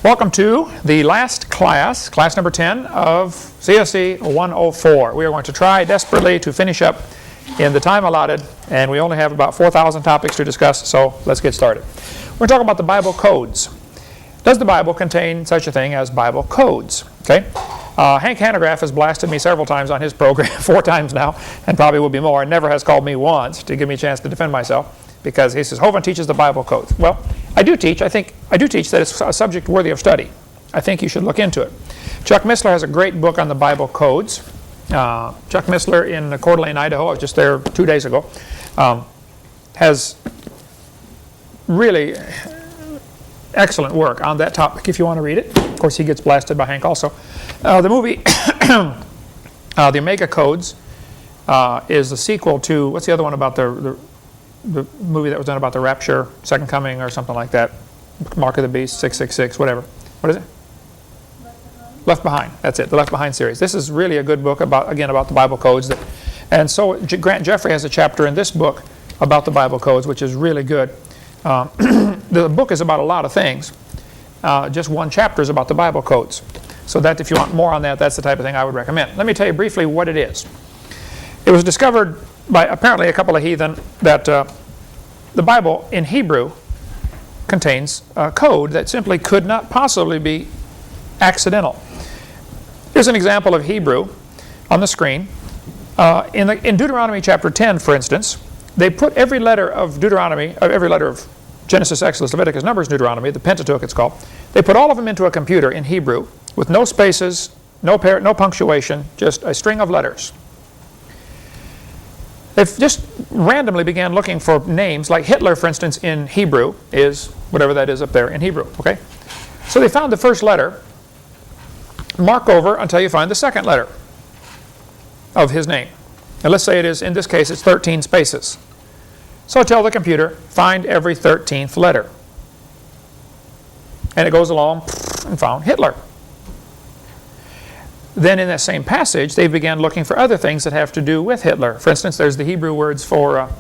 Welcome to the last class, class number 10 of CSE 104. We are going to try desperately to finish up in the time allotted, and we only have about 4,000 topics to discuss, so let's get started. We're going to talk about the Bible codes. Does the Bible contain such a thing as Bible codes? Okay. Hank Hanegraaff has blasted me several times on his program, 4 times now, and probably will be more, and never has called me once to give me a chance to defend myself, because he says, Hovind teaches the Bible codes. Well, I do teach that it's a subject worthy of study. I think you should look into it. Chuck Missler has a great book on the Bible codes. Chuck Missler in Coeur d'Alene, Idaho, I was just there 2 days ago, has really excellent work on that topic if you want to read it. Of course, he gets blasted by Hank also. The movie, The Omega Codes, is the sequel to, what's the other one about the movie that was done about the rapture, Second Coming or something like that? Mark of the Beast, 666, whatever. What is it? Left Behind. That's it, the Left Behind series. This is really a good book about the Bible codes. And so Grant Jeffrey has a chapter in this book about the Bible codes, which is really good. The book is about a lot of things. Just one chapter is about the Bible codes. So that if you want more on that, that's the type of thing I would recommend. Let me tell you briefly what it is. It was discovered by apparently a couple of heathen that the Bible in Hebrew contains a code that simply could not possibly be accidental. Here's an example of Hebrew on the screen. In Deuteronomy chapter 10, for instance, they put every letter of Deuteronomy, every letter of Genesis, Exodus, Leviticus, Numbers, Deuteronomy, the Pentateuch it's called, they put all of them into a computer in Hebrew with no spaces, no punctuation, just a string of letters. They just randomly began looking for names, like Hitler, for instance, in Hebrew is whatever that is up there in Hebrew, okay? So they found the first letter, mark over until you find the second letter of his name. And let's say it is, in this case, it's 13 spaces. So tell the computer, find every 13th letter. And it goes along and found Hitler. Then in that same passage, they began looking for other things that have to do with Hitler. For instance, there's the Hebrew words for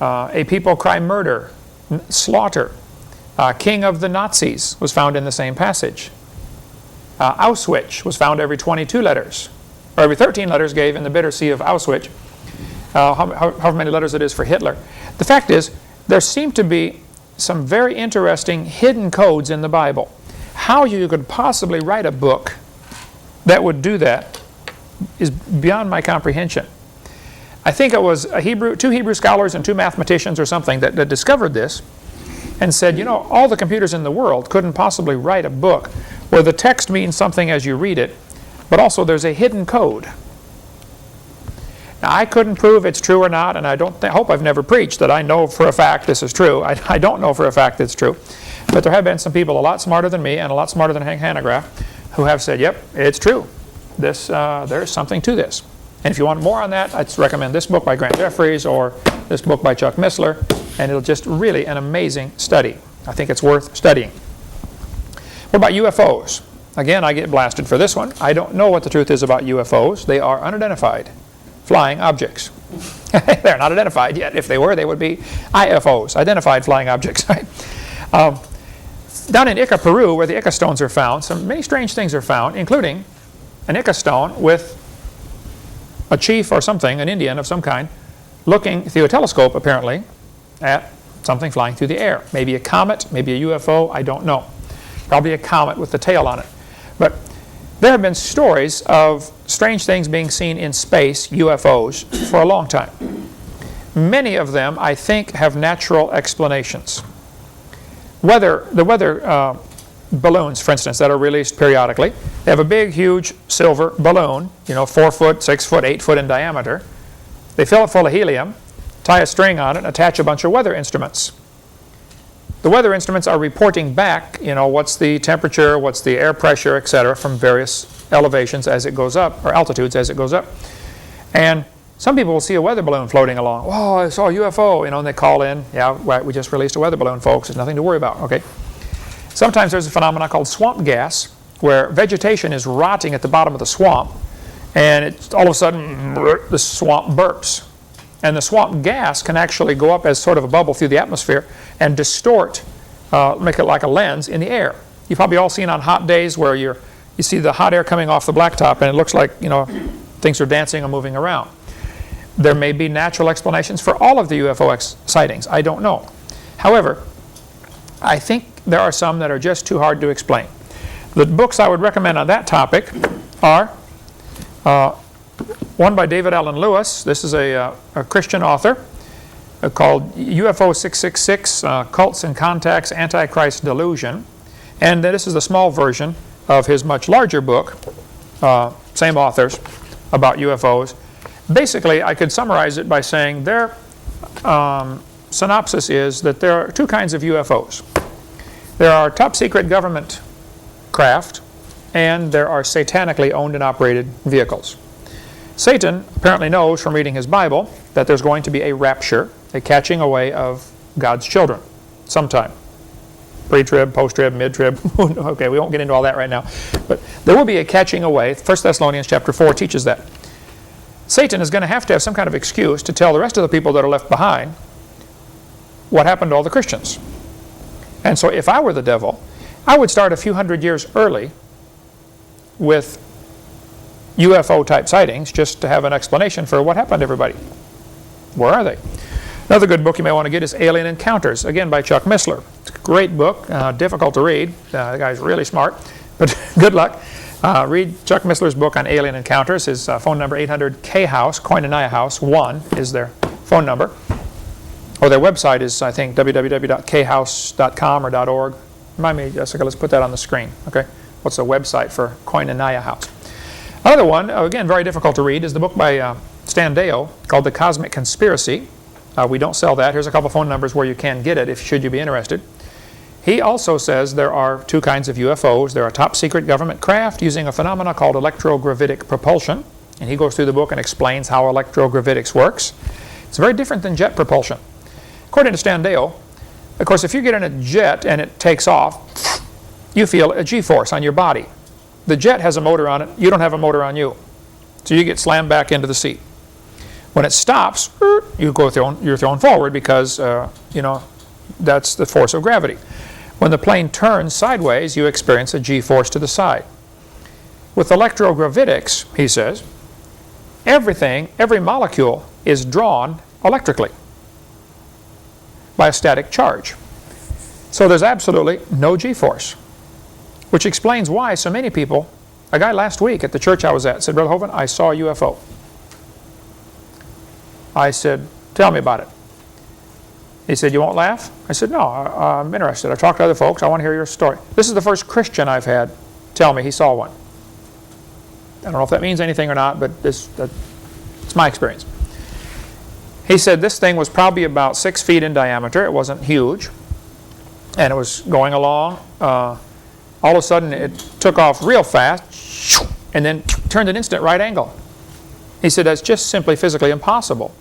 a people cry murder, slaughter. King of the Nazis was found in the same passage. Auschwitz was found every 22 letters, or every 13 letters gave in the bitter sea of Auschwitz, however many letters it is for Hitler. The fact is, there seem to be some very interesting hidden codes in the Bible. How you could possibly write a book that would do that is beyond my comprehension. I think it was two Hebrew scholars and 2 mathematicians or something that discovered this and said, you know, all the computers in the world couldn't possibly write a book where the text means something as you read it, but also there's a hidden code. Now, I couldn't prove it's true or not, and I hope I've never preached that I know for a fact this is true. I don't know for a fact it's true. But there have been some people a lot smarter than me and a lot smarter than Hank Hanegraaff who have said, yep, it's true. There's something to this. And if you want more on that, I'd recommend this book by Grant Jeffries or this book by Chuck Missler, and it'll just really an amazing study. I think it's worth studying. What about UFOs? Again, I get blasted for this one. I don't know what the truth is about UFOs. They are unidentified flying objects. They're not identified yet. If they were, they would be IFOs, identified flying objects. Right? Down in Ica, Peru, where the Ica stones are found, many strange things are found, including an Ica stone with a chief or something, an Indian of some kind, looking through a telescope, apparently, at something flying through the air. Maybe a comet, maybe a UFO, I don't know. Probably a comet with the tail on it. But there have been stories of strange things being seen in space, UFOs, for a long time. Many of them, I think, have natural explanations. The weather balloons, for instance, that are released periodically, they have a big, huge silver balloon, 4 foot, 6 foot, 8 foot in diameter. They fill it full of helium, tie a string on it, and attach a bunch of weather instruments. The weather instruments are reporting back, what's the temperature, what's the air pressure, etc., from various elevations as it goes up, or altitudes as it goes up. And some people will see a weather balloon floating along. Whoa, I saw a UFO, and they call in. Yeah, we just released a weather balloon, folks. There's nothing to worry about, okay? Sometimes there's a phenomenon called swamp gas, where vegetation is rotting at the bottom of the swamp, and all of a sudden, the swamp burps. And the swamp gas can actually go up as sort of a bubble through the atmosphere and distort, make it like a lens in the air. You've probably all seen on hot days where you see the hot air coming off the blacktop and it looks like, things are dancing and moving around. There may be natural explanations for all of the UFO sightings. I don't know. However, I think there are some that are just too hard to explain. The books I would recommend on that topic are one by David Allen Lewis. This is a Christian author called UFO 666, Cults and Contacts, Antichrist Delusion. And this is the small version of his much larger book, same authors, about UFOs. Basically, I could summarize it by saying their synopsis is that there are two kinds of UFOs. There are top secret government craft, and there are satanically owned and operated vehicles. Satan apparently knows from reading his Bible that there's going to be a rapture, a catching away of God's children sometime. Pre-trib, post-trib, mid-trib. Okay, we won't get into all that right now. But there will be a catching away. 1 Thessalonians chapter 4 teaches that. Satan is going to have some kind of excuse to tell the rest of the people that are left behind what happened to all the Christians. And so if I were the devil, I would start a few hundred years early with UFO-type sightings just to have an explanation for what happened to everybody. Where are they? Another good book you may want to get is Alien Encounters, again by Chuck Missler. It's a great book, difficult to read. The guy's really smart, but good luck. Read Chuck Missler's book on Alien Encounters. His phone number, 800-K-House, Koinonia House, 1 is their phone number. Or their website is, I think, www.khouse.com or .org. Remind me, Jessica, let's put that on the screen. Okay, what's the website for Koinonia House? Another one, again, very difficult to read, is the book by Stan Deyo called The Cosmic Conspiracy. We don't sell that. Here's a couple phone numbers where you can get it should you be interested. He also says there are two kinds of UFOs. There are top secret government craft using a phenomena called electrogravitic propulsion. And he goes through the book and explains how electrogravitics works. It's very different than jet propulsion. According to Stan Deyo, of course, if you get in a jet and it takes off, you feel a G-force on your body. The jet has a motor on it. You don't have a motor on you. So you get slammed back into the seat. When it stops, you're thrown forward because, that's the force of gravity. When the plane turns sideways, you experience a G-force to the side. With electrogravitics, he says, every molecule is drawn electrically by a static charge. So there's absolutely no G-force, which explains why so many people, a guy last week at the church I was at said, Brother Hovind, I saw a UFO. I said, tell me about it. He said, you won't laugh? I said, no, I'm interested. I talked to other folks. I want to hear your story. This is the first Christian I've had tell me he saw one. I don't know if that means anything or not, but it's my experience. He said this thing was probably about 6 feet in diameter. It wasn't huge. And it was going along. All of a sudden, it took off real fast and then turned an instant right angle. He said that's just simply physically impossible.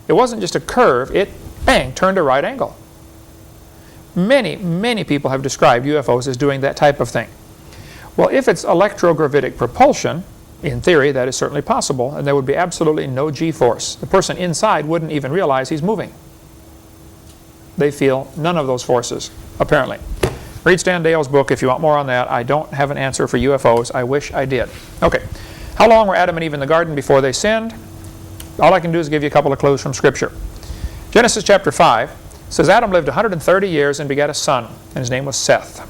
It wasn't just a curve. It, bang, turned a right angle. Many, many people have described UFOs as doing that type of thing. Well, if it's electrogravitic propulsion, in theory, that is certainly possible, and there would be absolutely no G-force. The person inside wouldn't even realize he's moving. They feel none of those forces, apparently. Read Stan Deyo's book if you want more on that. I don't have an answer for UFOs. I wish I did. Okay. How long were Adam and Eve in the garden before they sinned? All I can do is give you a couple of clues from Scripture. Genesis chapter 5 says Adam lived 130 years and begat a son, and his name was Seth.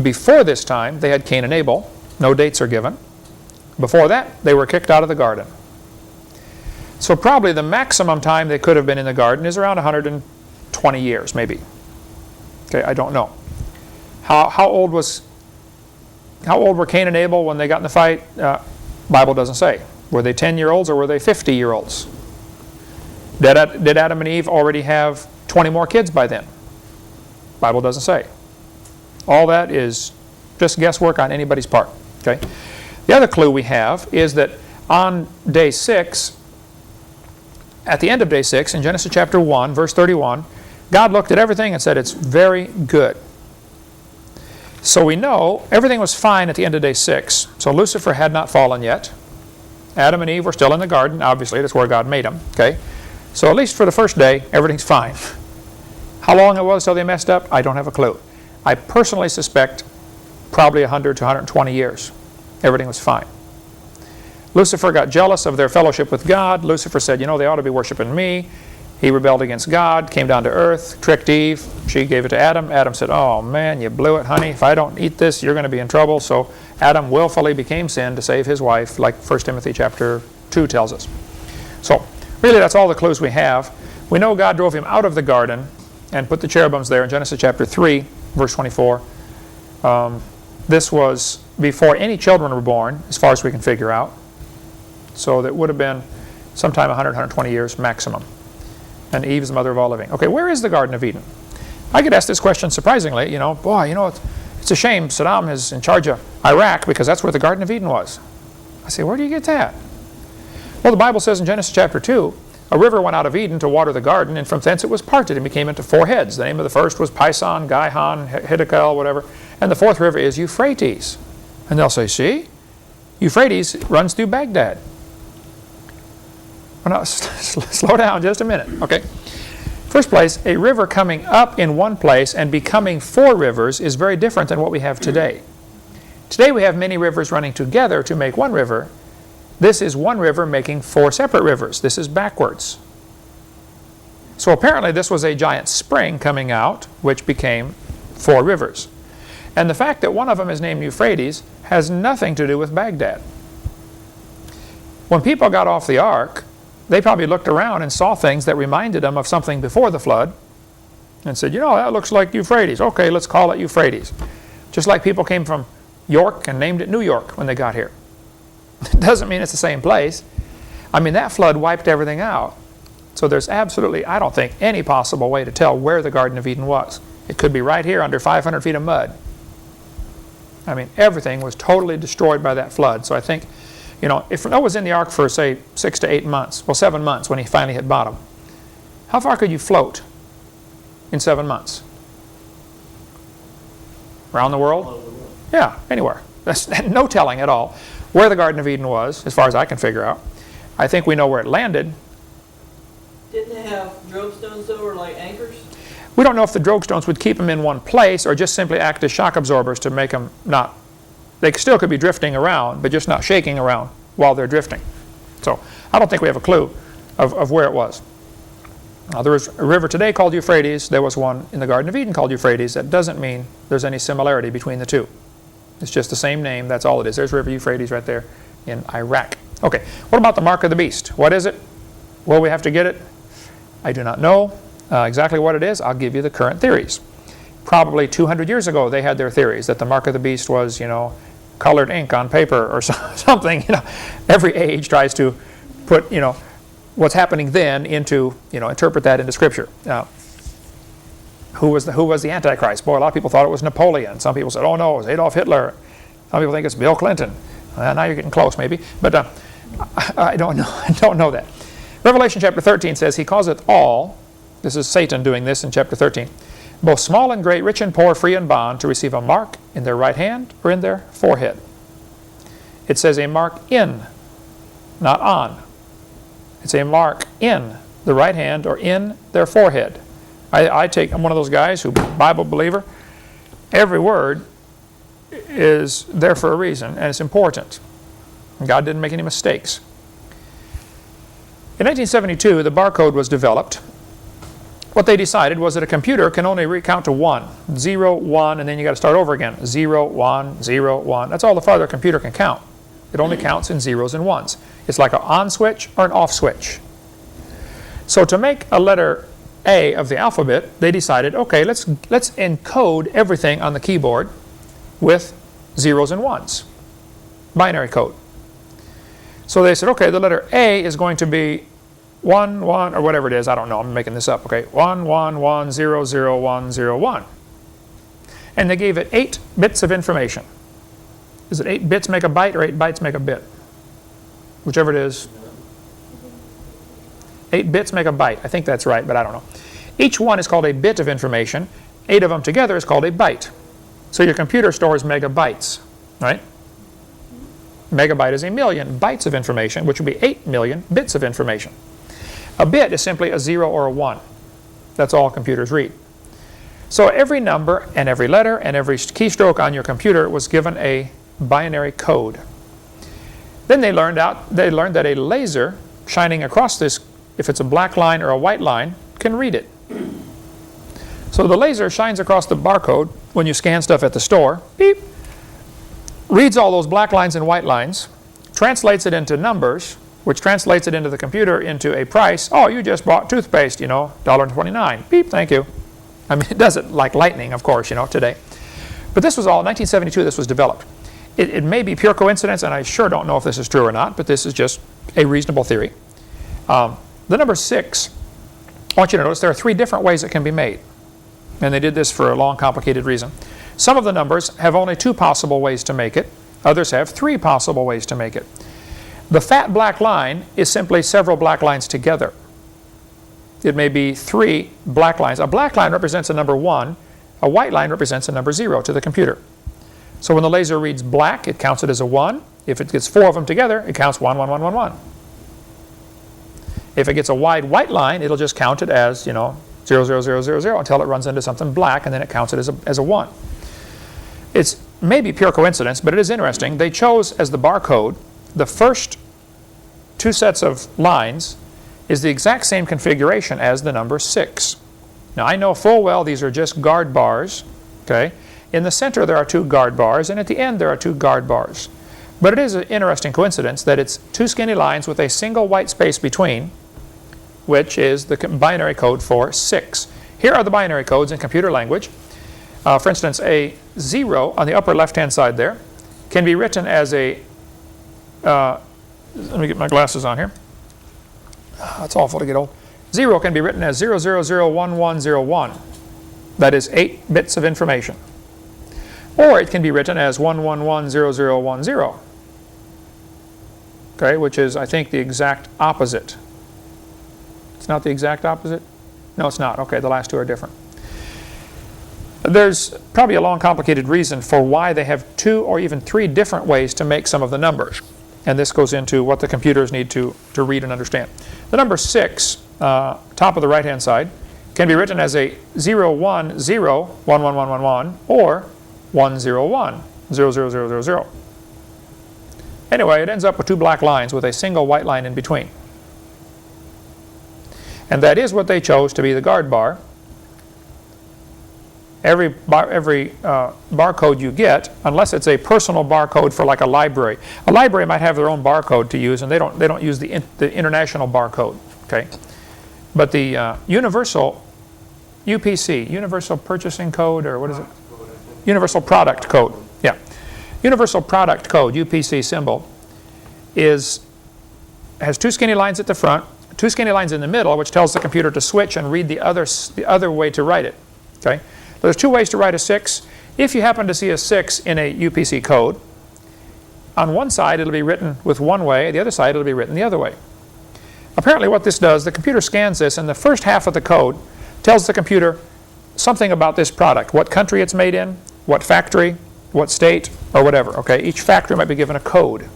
Before this time, they had Cain and Abel. No dates are given. Before that, they were kicked out of the garden. So probably the maximum time they could have been in the garden is around 120 years, maybe. Okay, I don't know. How old were Cain and Abel when they got in the fight? Bible doesn't say. Were they 10-year-olds or were they 50-year-olds? Did Adam and Eve already have 20 more kids by then? Bible doesn't say. All that is just guesswork on anybody's part. Okay. The other clue we have is that on day 6, at the end of day 6, in Genesis chapter 1, verse 31, God looked at everything and said, it's very good. So we know everything was fine at the end of day 6. So Lucifer had not fallen yet. Adam and Eve were still in the garden. Obviously, that's where God made them. Okay? So at least for the first day, everything's fine. How long it was till they messed up, I don't have a clue. I personally suspect probably 100 to 120 years. Everything was fine. Lucifer got jealous of their fellowship with God. Lucifer said, you know, they ought to be worshiping me. He rebelled against God, came down to earth, tricked Eve. She gave it to Adam. Adam said, oh man, you blew it, honey. If I don't eat this, you're going to be in trouble. So Adam willfully became sin to save his wife, like 1 Timothy chapter 2 tells us. So really, that's all the clues we have. We know God drove him out of the garden and put the cherubims there in Genesis chapter 3, verse 24. This was before any children were born, as far as we can figure out. So that would have been sometime 100, 120 years maximum. And Eve is the mother of all living. Okay, where is the Garden of Eden? I get asked this question surprisingly, you know, boy, you know, it's a shame Saddam is in charge of Iraq because that's where the Garden of Eden was. I say, where do you get that? Well, the Bible says in Genesis chapter 2, a river went out of Eden to water the garden, and from thence it was parted and became into 4 heads. The name of the first was Pison, Gihon, Hiddekel, whatever. And the 4th river is Euphrates. And they'll say, see, Euphrates runs through Baghdad. Well, now, slow down just a minute. Okay. First place, a river coming up in one place and becoming 4 rivers is very different than what we have today. Today we have many rivers running together to make one river. This is one river making 4 separate rivers. This is backwards. So apparently this was a giant spring coming out, which became 4 rivers. And the fact that one of them is named Euphrates has nothing to do with Baghdad. When people got off the ark, they probably looked around and saw things that reminded them of something before the flood and said, you know, that looks like Euphrates. Okay, let's call it Euphrates. Just like people came from York and named it New York when they got here. It doesn't mean it's the same place. I mean, that flood wiped everything out. So there's absolutely, I don't think, any possible way to tell where the Garden of Eden was. It could be right here under 500 feet of mud. I mean, everything was totally destroyed by that flood. So I think, you know, if Noah was in the ark for, say, 6 to 8 months, well, 7 months when he finally hit bottom, how far could you float in 7 months? Around the world? Yeah, anywhere. That's no telling at all where the Garden of Eden was, as far as I can figure out. I think we know where it landed. Didn't they have drovestones, though, or like anchors? We don't know if the drovestones would keep them in one place or just simply act as shock absorbers to make them not. They still could be drifting around, but just not shaking around while they're drifting. So I don't think we have a clue of where it was. There is a river today called Euphrates. There was one in the Garden of Eden called Euphrates. That doesn't mean there's any similarity between the two. It's just the same name. That's all it is. There's River Euphrates right there in Iraq. Okay, what about the mark of the beast? What is it? Will we have to get it? I do not know exactly what it is. I'll give you the current theories. Probably 200 years ago, they had their theories that the mark of the beast was, you know, colored ink on paper or something. You know, every age tries to put, you know, what's happening then into, you know, interpret that into Scripture. Now, who was the Antichrist? Boy, a lot of people thought it was Napoleon. Some people said, oh no, it was Adolf Hitler. Some people think it's Bill Clinton. Now you're getting close, maybe, but I don't know. I don't know that. Revelation chapter 13 says, He causeth all. This is Satan doing this in chapter 13. Both small and great, rich and poor, free and bond, to receive a mark in their right hand or in their forehead. It says a mark in, not on. It's a mark in the right hand or in their forehead. I'm one of those guys who, Bible believer, every word is there for a reason, and it's important. God didn't make any mistakes. In 1972, the barcode was developed. What they decided was that a computer can only recount to 1, 0, 1, and then you got to start over again. 0, 1, 0, 1. That's all the farther a computer can count. It only counts in zeros and ones. It's like an on switch or an off switch. So to make a letter A of the alphabet, they decided, okay, let's encode everything on the keyboard with zeros and ones. Binary code. So they said, okay, the letter A is going to be 1, 1, or whatever it is. I don't know. I'm making this up. Okay, 1, 1, 1, 0, 0, 1, 0, 1. And they gave it 8 bits of information. Is it 8 bits make a byte or 8 bytes make a bit? Whichever it is. 8 bits make a byte. I think that's right, but I don't know. Each one is called a bit of information. 8 of them together is called a byte. So your computer stores megabytes, right? Megabyte is 1,000,000 bytes of information, which would be 8 million bits of information. A bit is simply a 0 or a 1. That's all computers read. So every number and every letter and every keystroke on your computer was given a binary code. Then they learned that a laser shining across this, if it's a black line or a white line, can read it. So the laser shines across the barcode when you scan stuff at the store, beep, reads all those black lines and white lines, translates it into numbers, which translates it into the computer into a price. Oh, you just bought toothpaste, you know, $1.29. Beep, thank you. I mean, it does it like lightning, of course, you know, today. But this was all, 1972, this was developed. It may be pure coincidence, and I sure don't know if this is true or not, but this is just a reasonable theory. The number 6, I want you to notice there are 3 different ways it can be made. And they did this for a long, complicated reason. Some of the numbers have only 2 possible ways to make it. Others have 3 possible ways to make it. The fat black line is simply several black lines together. It may be 3 black lines. A black line represents a number 1. A white line represents a number 0 to the computer. So when the laser reads black, it counts it as a 1. If it gets 4 of them together, it counts 1, 1, 1, 1, 1. If it gets a wide white line, it'll just count it as, you know, 0, 0, 0, 0, 0 until it runs into something black, and then it counts it as a 1. It's maybe pure coincidence, but it is interesting. They chose as the barcode, the first 2 sets of lines is the exact same configuration as the number 6. Now I know full well these are just guard bars, okay? In the center there are 2 guard bars, and at the end there are 2 guard bars. But it is an interesting coincidence that it's 2 skinny lines with a single white space between, which is the binary code for 6. Here are the binary codes in computer language. For instance, a 0 on the upper left-hand side there can be written as a, let me get my glasses on here. It's awful to get old. 0 can be written as 0001101. That is 8 bits of information. Or it can be written as 1110010. Okay, which is, I think, the exact opposite. It's not the exact opposite? No, it's not. Okay, the last 2 are different. There's probably a long, complicated reason for why they have 2 or even 3 different ways to make some of the numbers. And this goes into what the computers need to read and understand. The number 6, top of the right-hand side, can be written as a 010111111 or 1010000. Anyway, it ends up with 2 black lines with a single white line in between. And that is what they chose to be the guard bar. Every barcode you get, unless it's a personal barcode for like a library might have their own barcode to use, and they don't use the international barcode. Okay, but the universal UPC, Universal Purchasing Code, or what is it? Universal Product Code. Yeah, Universal Product Code (UPC) symbol has 2 skinny lines at the front, 2 skinny lines in the middle, which tells the computer to switch and read the other way to write it. Okay. There's 2 ways to write a 6. If you happen to see a 6 in a UPC code, on one side it'll be written with one way, the other side it'll be written the other way. Apparently what this does, the computer scans this, and the first half of the code tells the computer something about this product, what country it's made in, what factory, what state, or whatever. Okay, each factory might be given a code.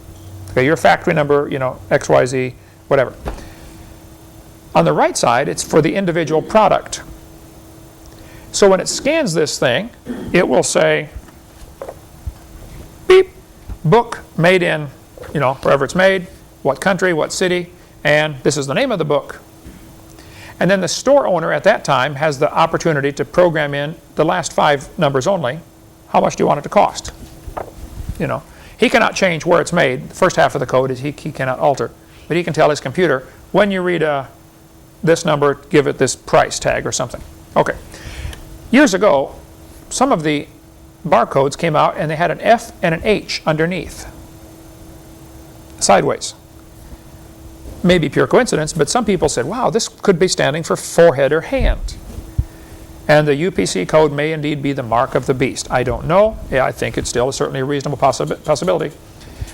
Okay, your factory number, you know, XYZ, whatever. On the right side, it's for the individual product. So when it scans this thing, it will say, beep, book made in, you know, wherever it's made, what country, what city, and this is the name of the book. And then the store owner at that time has the opportunity to program in the last 5 numbers only. How much do you want it to cost? You know, he cannot change where it's made. The first half of the code is he cannot alter. But he can tell his computer, when you read this number, give it this price tag or something. Okay. Years ago, some of the barcodes came out and they had an F and an H underneath, sideways. Maybe pure coincidence, but some people said, wow, this could be standing for forehead or hand. And the UPC code may indeed be the mark of the beast. I don't know. Yeah, I think it's still certainly a reasonable possibility.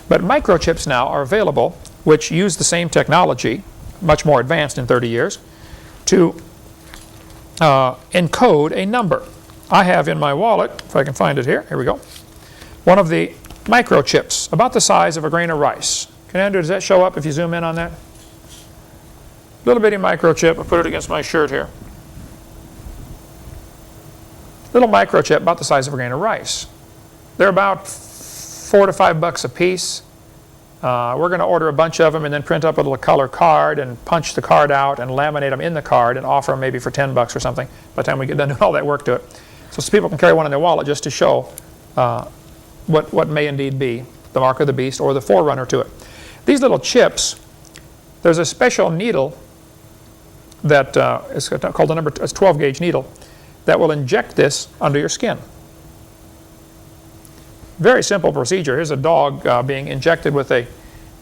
But microchips now are available, which use the same technology, much more advanced in 30 years, to encode a number. I have in my wallet, if I can find it here we go, one of the microchips, about the size of a grain of rice. Andrew, does that show up if you zoom in on that? Little bitty microchip. I'll put it against my shirt here. Little microchip about the size of a grain of rice. They're about $4 to $5 a piece. We're going to order a bunch of them and then print up a little color card and punch the card out and laminate them in the card and offer them maybe for $10 or something by the time we get done doing all that work to it. So people can carry one in their wallet just to show what may indeed be the mark of the beast or the forerunner to it. These little chips, there's a special needle that is called a 12-gauge needle that will inject this under your skin. Very simple procedure. Here's a dog being injected with a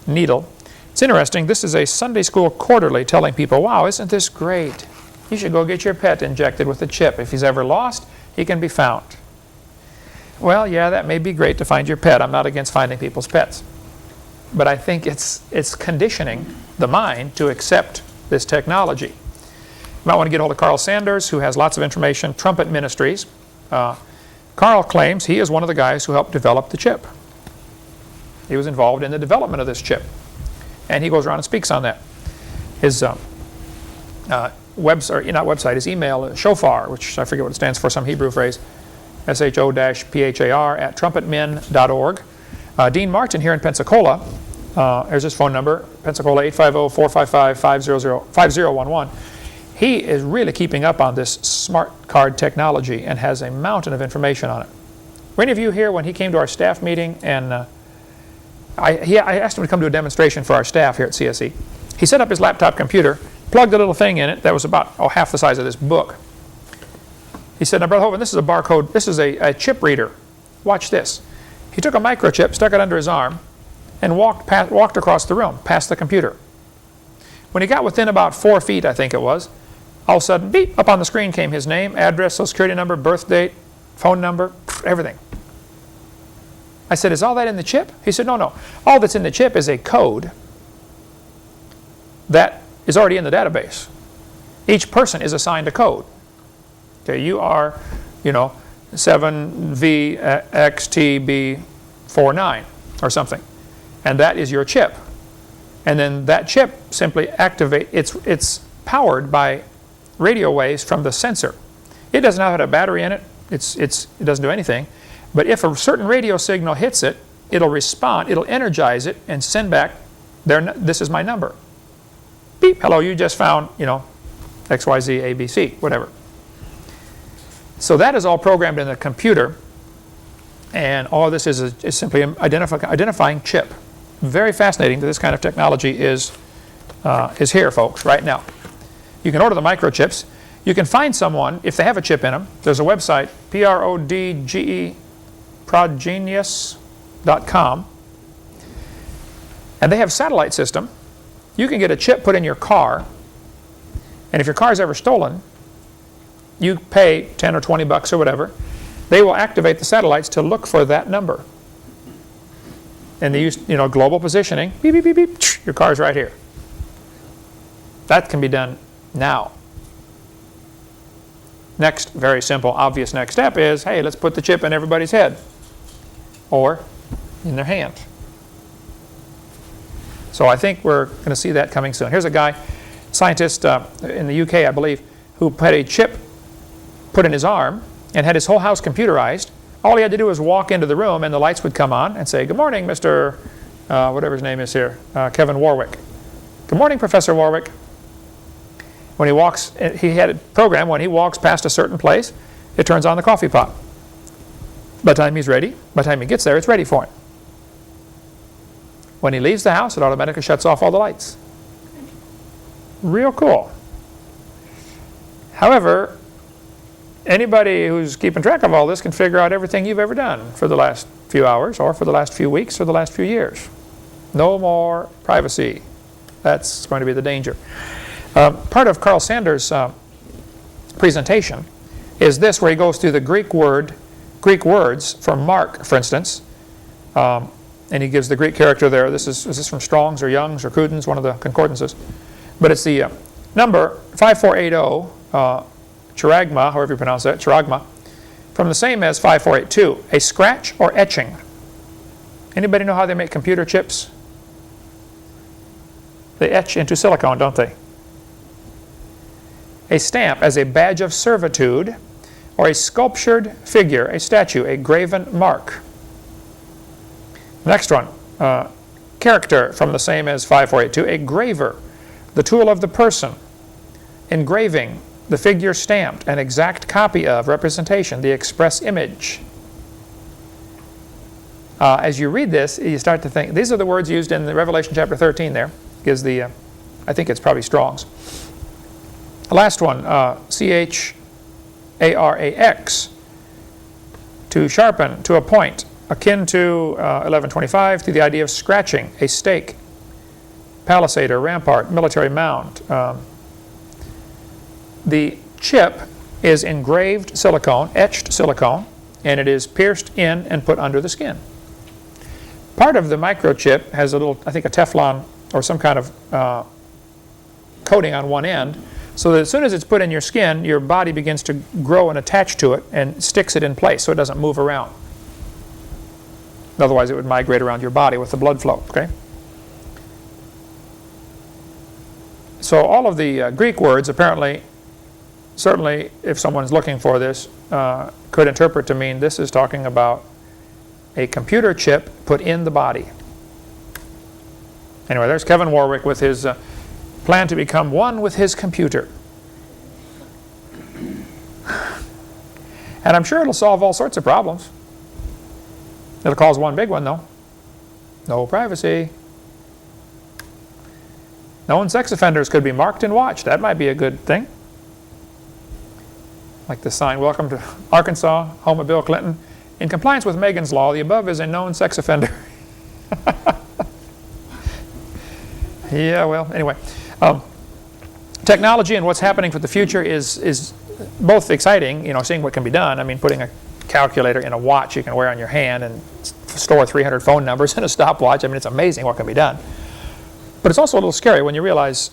needle. It's interesting. This is a Sunday school quarterly telling people, wow, isn't this great? You should go get your pet injected with a chip. If he's ever lost, he can be found. Well, yeah, that may be great to find your pet. I'm not against finding people's pets. But I think it's conditioning the mind to accept this technology. You might want to get hold of Carl Sanders, who has lots of information, Trumpet Ministries. Carl claims he is one of the guys who helped develop the chip. He was involved in the development of this chip. And he goes around and speaks on that. His his email, shofar, which I forget what it stands for, some Hebrew phrase, SHO-PHAR at trumpetmen.org. Dean Martin here in Pensacola, there's his phone number, Pensacola 850-455-5011. He is really keeping up on this smart card technology and has a mountain of information on it. Were any of you here when he came to our staff meeting? And I asked him to come to a demonstration for our staff here at CSE. He set up his laptop computer, plugged a little thing in it that was about half the size of this book. He said, now, Brother Hovind, this is a barcode, this is a chip reader. Watch this. He took a microchip, stuck it under his arm, and walked across the room, past the computer. When he got within about 4 feet, I think it was, all of a sudden, beep, up on the screen came his name, address, social security number, birth date, phone number, everything. I said, is all that in the chip? He said, no, no. All that's in the chip is a code that is already in the database. Each person is assigned a code. Okay, you are, 7VXTB49 or something. And that is your chip. And then that chip simply activates, it's powered by radio waves from the sensor. It doesn't have a battery in it. It doesn't do anything. But if a certain radio signal hits it, it'll respond, it'll energize it and send back, this is my number. Beep, hello, you just found, XYZ, ABC, whatever. So that is all programmed in the computer. And all of this is simply an identifying chip. Very fascinating that this kind of technology is here, folks, right now. You can order the microchips. You can find someone, if they have a chip in them, there's a website, progenius.com, and they have a satellite system. You can get a chip put in your car, and if your car is ever stolen, you pay 10 or 20 bucks or whatever. They will activate the satellites to look for that number. And they use, global positioning. Beep, beep, beep, beep. Your car's right here. That can be done now. Next, very simple, obvious next step is, hey, let's put the chip in everybody's head or in their hand. So I think we're going to see that coming soon. Here's a guy, scientist in the UK, I believe, who had a chip put in his arm and had his whole house computerized. All he had to do was walk into the room and the lights would come on and say, good morning, Mr. Whatever his name is here, Kevin Warwick. Good morning, Professor Warwick. When he walks, he had a program, when he walks past a certain place, it turns on the coffee pot. By the time he's ready, by the time he gets there, it's ready for him. When he leaves the house, it automatically shuts off all the lights. Real cool. However, anybody who's keeping track of all this can figure out everything you've ever done for the last few hours or for the last few weeks or the last few years. No more privacy. That's going to be the danger. Part of Carl Sanders' presentation is this, where he goes through the Greek words for Mark, for instance, and he gives the Greek character there. Is this from Strong's or Young's or Cruden's, one of the concordances? But it's the number 5480, charagma, however you pronounce that, charagma, from the same as 5482, a scratch or etching. Anybody know how they make computer chips? They etch into silicone, don't they? A stamp as a badge of servitude or a sculptured figure, a statue, a graven mark. Next one, character from the same as 5482, a graver, the tool of the person. Engraving, the figure stamped, an exact copy of, representation, the express image. As you read this, you start to think, these are the words used in the Revelation chapter 13 there, gives the, I think it's probably Strong's. The last one, C-H-A-R-A-X, to sharpen, to a point, akin to 1125, to the idea of scratching, a stake, palisade or rampart, military mound. The chip is engraved silicone, etched silicone, and it is pierced in and put under the skin. Part of the microchip has a little, I think a Teflon or some kind of coating on one end, so that as soon as it's put in your skin, your body begins to grow and attach to it and sticks it in place so it doesn't move around. Otherwise, it would migrate around your body with the blood flow. Okay? So all of the Greek words apparently, certainly if someone's looking for this, could interpret to mean this is talking about a computer chip put in the body. Anyway, there's Kevin Warwick with his plan to become one with his computer. And I'm sure it'll solve all sorts of problems. It'll cause one big one, though. No privacy. Known sex offenders could be marked and watched. That might be a good thing. Like the sign, "Welcome to Arkansas, home of Bill Clinton. In compliance with Megan's Law, the above is a known sex offender." Yeah, well, anyway. Technology and what's happening for the future is both exciting, you know, seeing what can be done. I mean, putting a calculator in a watch you can wear on your hand and store 300 phone numbers in a stopwatch. I mean, it's amazing what can be done. But it's also a little scary when you realize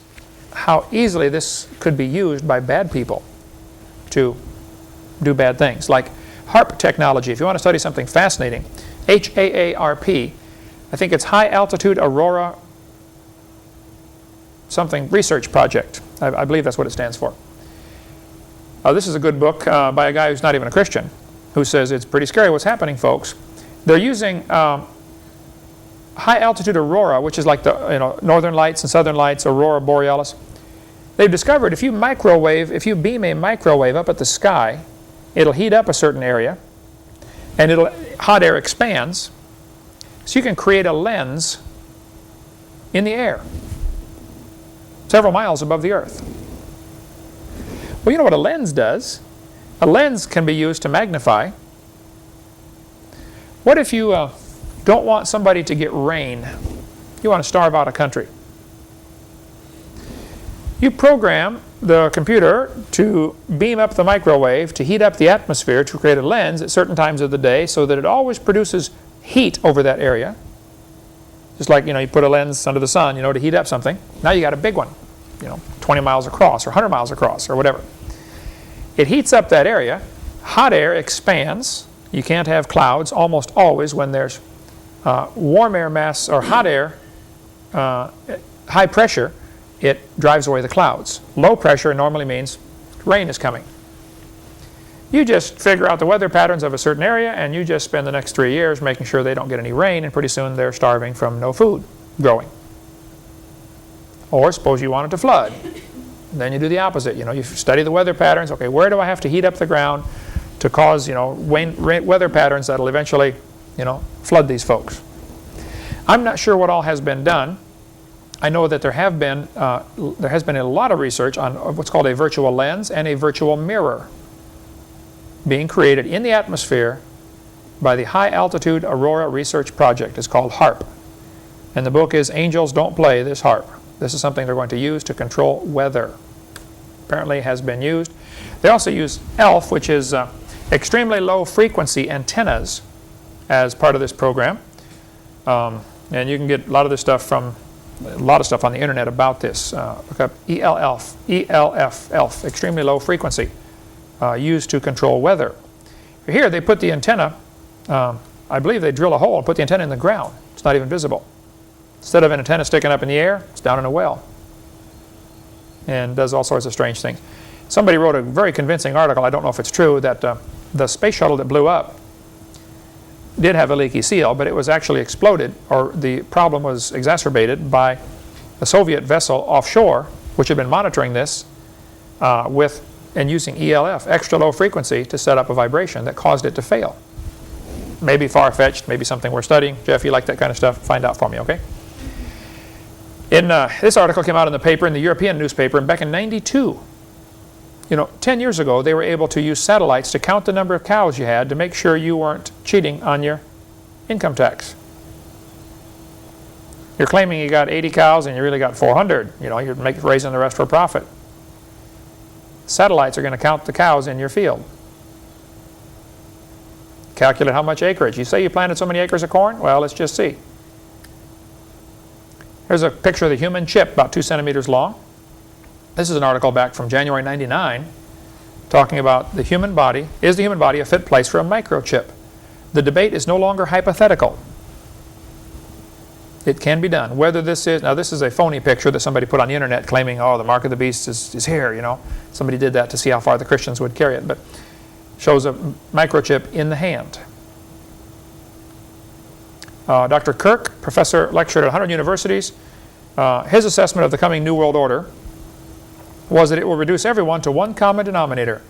how easily this could be used by bad people to do bad things. Like HARP technology. If you want to study something fascinating, HAARP, I think it's High Altitude Aurora something research project. I believe that's what it stands for. This is a good book by a guy who's not even a Christian, who says it's pretty scary what's happening, folks. They're using high altitude aurora, which is like the northern lights and southern lights, aurora borealis. They've discovered if you beam a microwave up at the sky, it'll heat up a certain area, and hot air expands, so you can create a lens in the air, several miles above the Earth. Well, you know what a lens does? A lens can be used to magnify. What if you don't want somebody to get rain? You want to starve out a country. You program the computer to beam up the microwave to heat up the atmosphere to create a lens at certain times of the day so that it always produces heat over that area. Just like, you put a lens under the sun, to heat up something. Now you got a big one, 20 miles across or 100 miles across or whatever. It heats up that area. Hot air expands. You can't have clouds almost always when there's warm air mass or hot air, high pressure. It drives away the clouds. Low pressure normally means rain is coming. You just figure out the weather patterns of a certain area, and you just spend the next 3 years making sure they don't get any rain, and pretty soon they're starving from no food growing. Or suppose you want it to flood. Then you do the opposite. You study the weather patterns. Okay, where do I have to heat up the ground to cause weather patterns that'll eventually flood these folks? I'm not sure what all has been done. I know that there has been a lot of research on what's called a virtual lens and a virtual mirror being created in the atmosphere by the High Altitude Aurora Research Project. It's called HARP. And the book is Angels Don't Play This HARP. This is something they're going to use to control weather. Apparently has been used. They also use ELF, which is extremely low frequency antennas, as part of this program. And you can get a lot of this stuff from a lot of stuff on the internet about this. Look up ELF, ELF, extremely low frequency, used to control weather. Here they put the antenna, I believe they drill a hole and put the antenna in the ground. It's not even visible. Instead of an antenna sticking up in the air, it's down in a well. And does all sorts of strange things. Somebody wrote a very convincing article, I don't know if it's true, that the space shuttle that blew up did have a leaky seal, but it was actually exploded, or the problem was exacerbated by a Soviet vessel offshore, which had been monitoring this and using ELF, extra low frequency, to set up a vibration that caused it to fail. Maybe far-fetched, maybe something we're studying. Jeff, you like that kind of stuff? Find out for me, okay? This article came out in the paper, in the European newspaper, and back in '92. 10 years ago, they were able to use satellites to count the number of cows you had to make sure you weren't cheating on your income tax. You're claiming you got 80 cows and you really got 400. You're raising the rest for profit. Satellites are going to count the cows in your field. Calculate how much acreage. You say you planted so many acres of corn? Well, let's just see. Here's a picture of the human chip, about 2 centimeters long. This is an article back from January '99 talking about the human body. Is the human body a fit place for a microchip? The debate is no longer hypothetical. It can be done. Whether this is, now this is a phony picture that somebody put on the internet claiming, oh, the mark of the beast is here, Somebody did that to see how far the Christians would carry it, but shows a microchip in the hand. Dr. Kirk, professor, lectured at 100 universities. His assessment of the coming New World Order was that it will reduce everyone to one common denominator.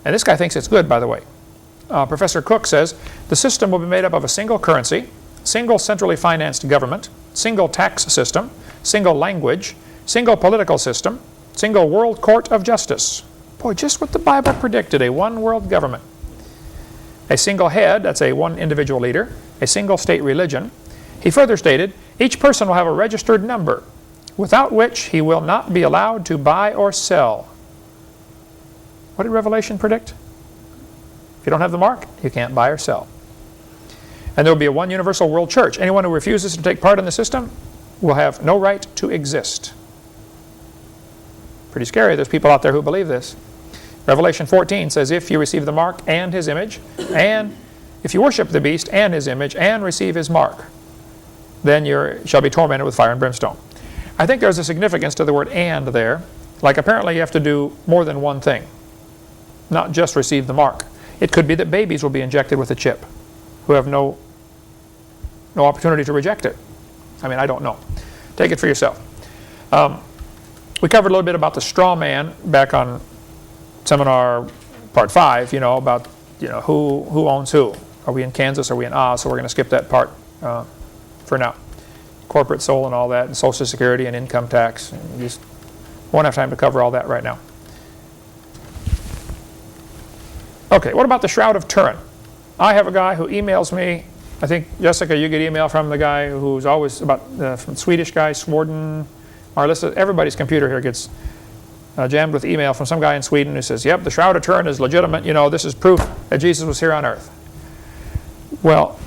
And this guy thinks it's good, by the way. Professor Cook says, the system will be made up of a single currency, single centrally financed government, single tax system, single language, single political system, single world court of justice. Boy, just what the Bible predicted, a one world government. A single head, that's a one individual leader, a single state religion. He further stated, each person will have a registered number, without which he will not be allowed to buy or sell. What did Revelation predict? If you don't have the mark, you can't buy or sell. And there will be a one universal world church. Anyone who refuses to take part in the system will have no right to exist. Pretty scary. There's people out there who believe this. Revelation 14 says, if you receive the mark and his image, and if you worship the beast and his image and receive his mark, then you shall be tormented with fire and brimstone. I think there's a significance to the word and there. Like apparently you have to do more than one thing, not just receive the mark. It could be that babies will be injected with a chip who have no opportunity to reject it. I don't know. Take it for yourself. We covered a little bit about the straw man back on seminar part 5, about who owns who. Are we in Kansas? Are we in Oz? So we're going to skip that part for now. Corporate soul and all that, and Social Security and income tax. And just won't have time to cover all that right now. Okay, what about the Shroud of Turin? I have a guy who emails me. I think, Jessica, you get email from the guy who's always from the Swedish guy, Sworden, Marlissa. Everybody's computer here gets jammed with email from some guy in Sweden who says, yep, the Shroud of Turin is legitimate. This is proof that Jesus was here on earth. Well,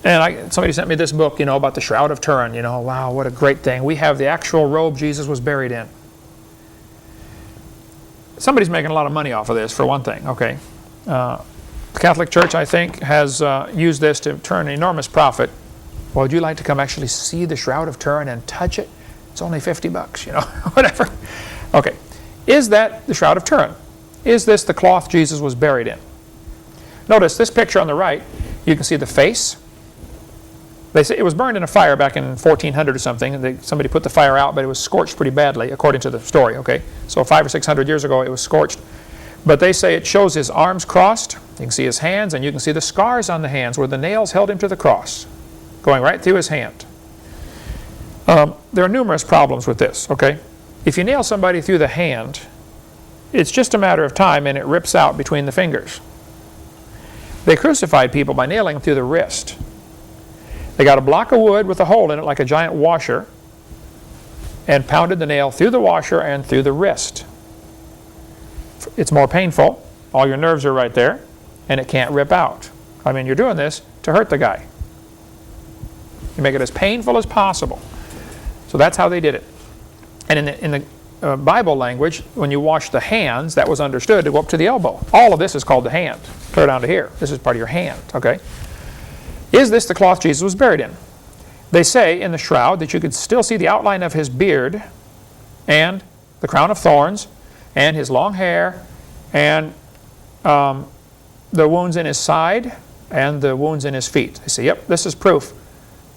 and somebody sent me this book, about the Shroud of Turin. Wow, what a great thing. We have the actual robe Jesus was buried in. Somebody's making a lot of money off of this, for one thing, okay. The Catholic Church, I think, has used this to turn enormous profit. Well, would you like to come actually see the Shroud of Turin and touch it? It's only $50, whatever. Okay, is that the Shroud of Turin? Is this the cloth Jesus was buried in? Notice this picture on the right, you can see the face. They say it was burned in a fire back in 1400 or something, and somebody put the fire out, but it was scorched pretty badly, according to the story, okay? So 500 or 600 years ago, it was scorched. But they say it shows his arms crossed. You can see his hands, and you can see the scars on the hands where the nails held him to the cross, going right through his hand. There are numerous problems with this, okay? If you nail somebody through the hand, it's just a matter of time, and it rips out between the fingers. They crucified people by nailing them through the wrist. They got a block of wood with a hole in it like a giant washer and pounded the nail through the washer and through the wrist. It's more painful. All your nerves are right there, and it can't rip out. You're doing this to hurt the guy. You make it as painful as possible. So that's how they did it. And in the Bible language, when you wash the hands, that was understood to go up to the elbow. All of this is called the hand, clear down to here. This is part of your hand, okay? Is this the cloth Jesus was buried in? They say in the shroud that you could still see the outline of his beard and the crown of thorns and his long hair, and the wounds in his side, and the wounds in his feet. They say, yep, this is proof.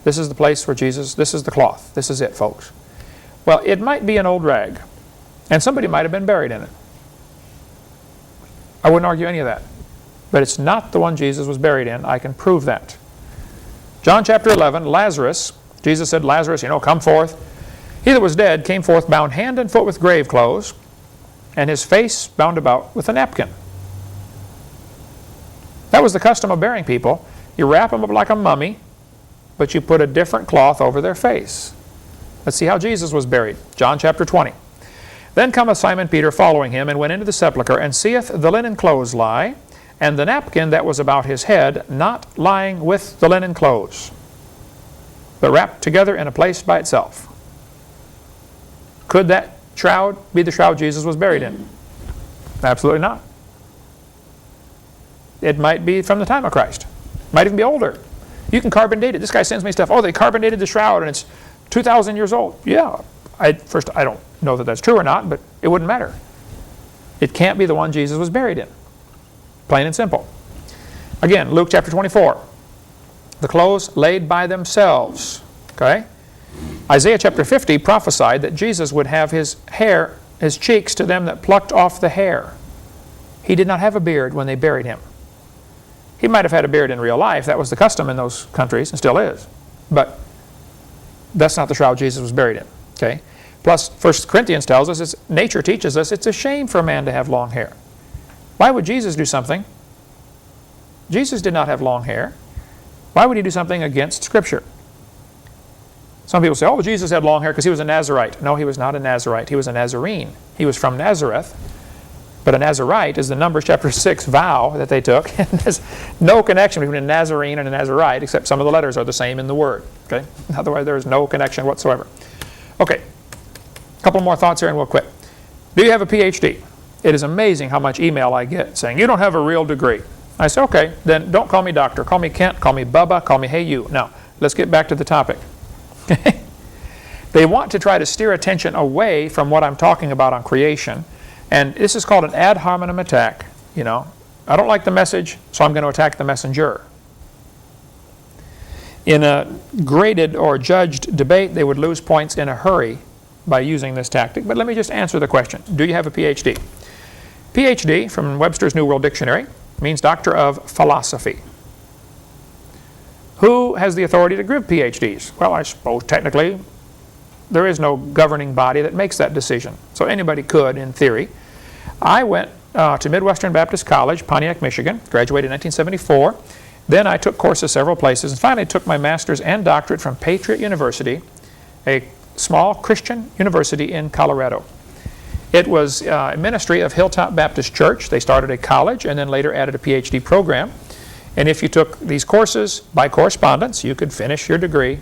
This is the place where Jesus, this is the cloth. This is it, folks. Well, it might be an old rag, and somebody might have been buried in it. I wouldn't argue any of that. But it's not the one Jesus was buried in. I can prove that. John chapter 11, Lazarus, Jesus said, Lazarus, come forth. He that was dead came forth bound hand and foot with grave clothes, and his face bound about with a napkin. That was the custom of burying people. You wrap them up like a mummy, but you put a different cloth over their face. Let's see how Jesus was buried. John chapter 20. Then cometh Simon Peter following him, and went into the sepulchre, and seeth the linen clothes lie, and the napkin that was about his head not lying with the linen clothes, but wrapped together in a place by itself. Could that shroud be the shroud Jesus was buried in? Absolutely not. It might be from the time of Christ. Might even be older. You can carbon date it. This guy sends me stuff. Oh, they carbon dated the shroud and it's 2,000 years old. Yeah. First, I don't know that that's true or not, but it wouldn't matter. It can't be the one Jesus was buried in. Plain and simple. Again, Luke chapter 24. The clothes laid by themselves. Okay? Isaiah chapter 50 prophesied that Jesus would have his hair, his cheeks to them that plucked off the hair. He did not have a beard when they buried him. He might have had a beard in real life. That was the custom in those countries and still is. But that's not the shroud Jesus was buried in. Okay? Plus, 1 Corinthians tells us, nature teaches us, it's a shame for a man to have long hair. Why would Jesus do something? Jesus did not have long hair. Why would he do something against Scripture? Some people say, oh, Jesus had long hair because he was a Nazarite. No, he was not a Nazarite. He was a Nazarene. He was from Nazareth. But a Nazarite is the Numbers chapter 6 vow that they took. And there's no connection between a Nazarene and a Nazarite, except some of the letters are the same in the word. Okay? Otherwise, there is no connection whatsoever. Okay. A couple more thoughts here and we'll quit. Do you have a PhD? It is amazing how much email I get saying, you don't have a real degree. I say, okay, then don't call me doctor. Call me Kent, call me Bubba, call me Hey You. Now, let's get back to the topic. They want to try to steer attention away from what I'm talking about on creation. And this is called an ad hominem attack. I don't like the message, so I'm going to attack the messenger. In a graded or judged debate, they would lose points in a hurry by using this tactic. But let me just answer the question. Do you have a PhD? PhD, from Webster's New World Dictionary, means Doctor of Philosophy. Who has the authority to give PhDs? Well, I suppose technically there is no governing body that makes that decision. So anybody could, in theory. I went to Midwestern Baptist College, Pontiac, Michigan, graduated in 1974. Then I took courses several places and finally took my master's and doctorate from Patriot University, a small Christian university in Colorado. It was a ministry of Hilltop Baptist Church. They started a college and then later added a PhD program. And if you took these courses by correspondence, you could finish your degree.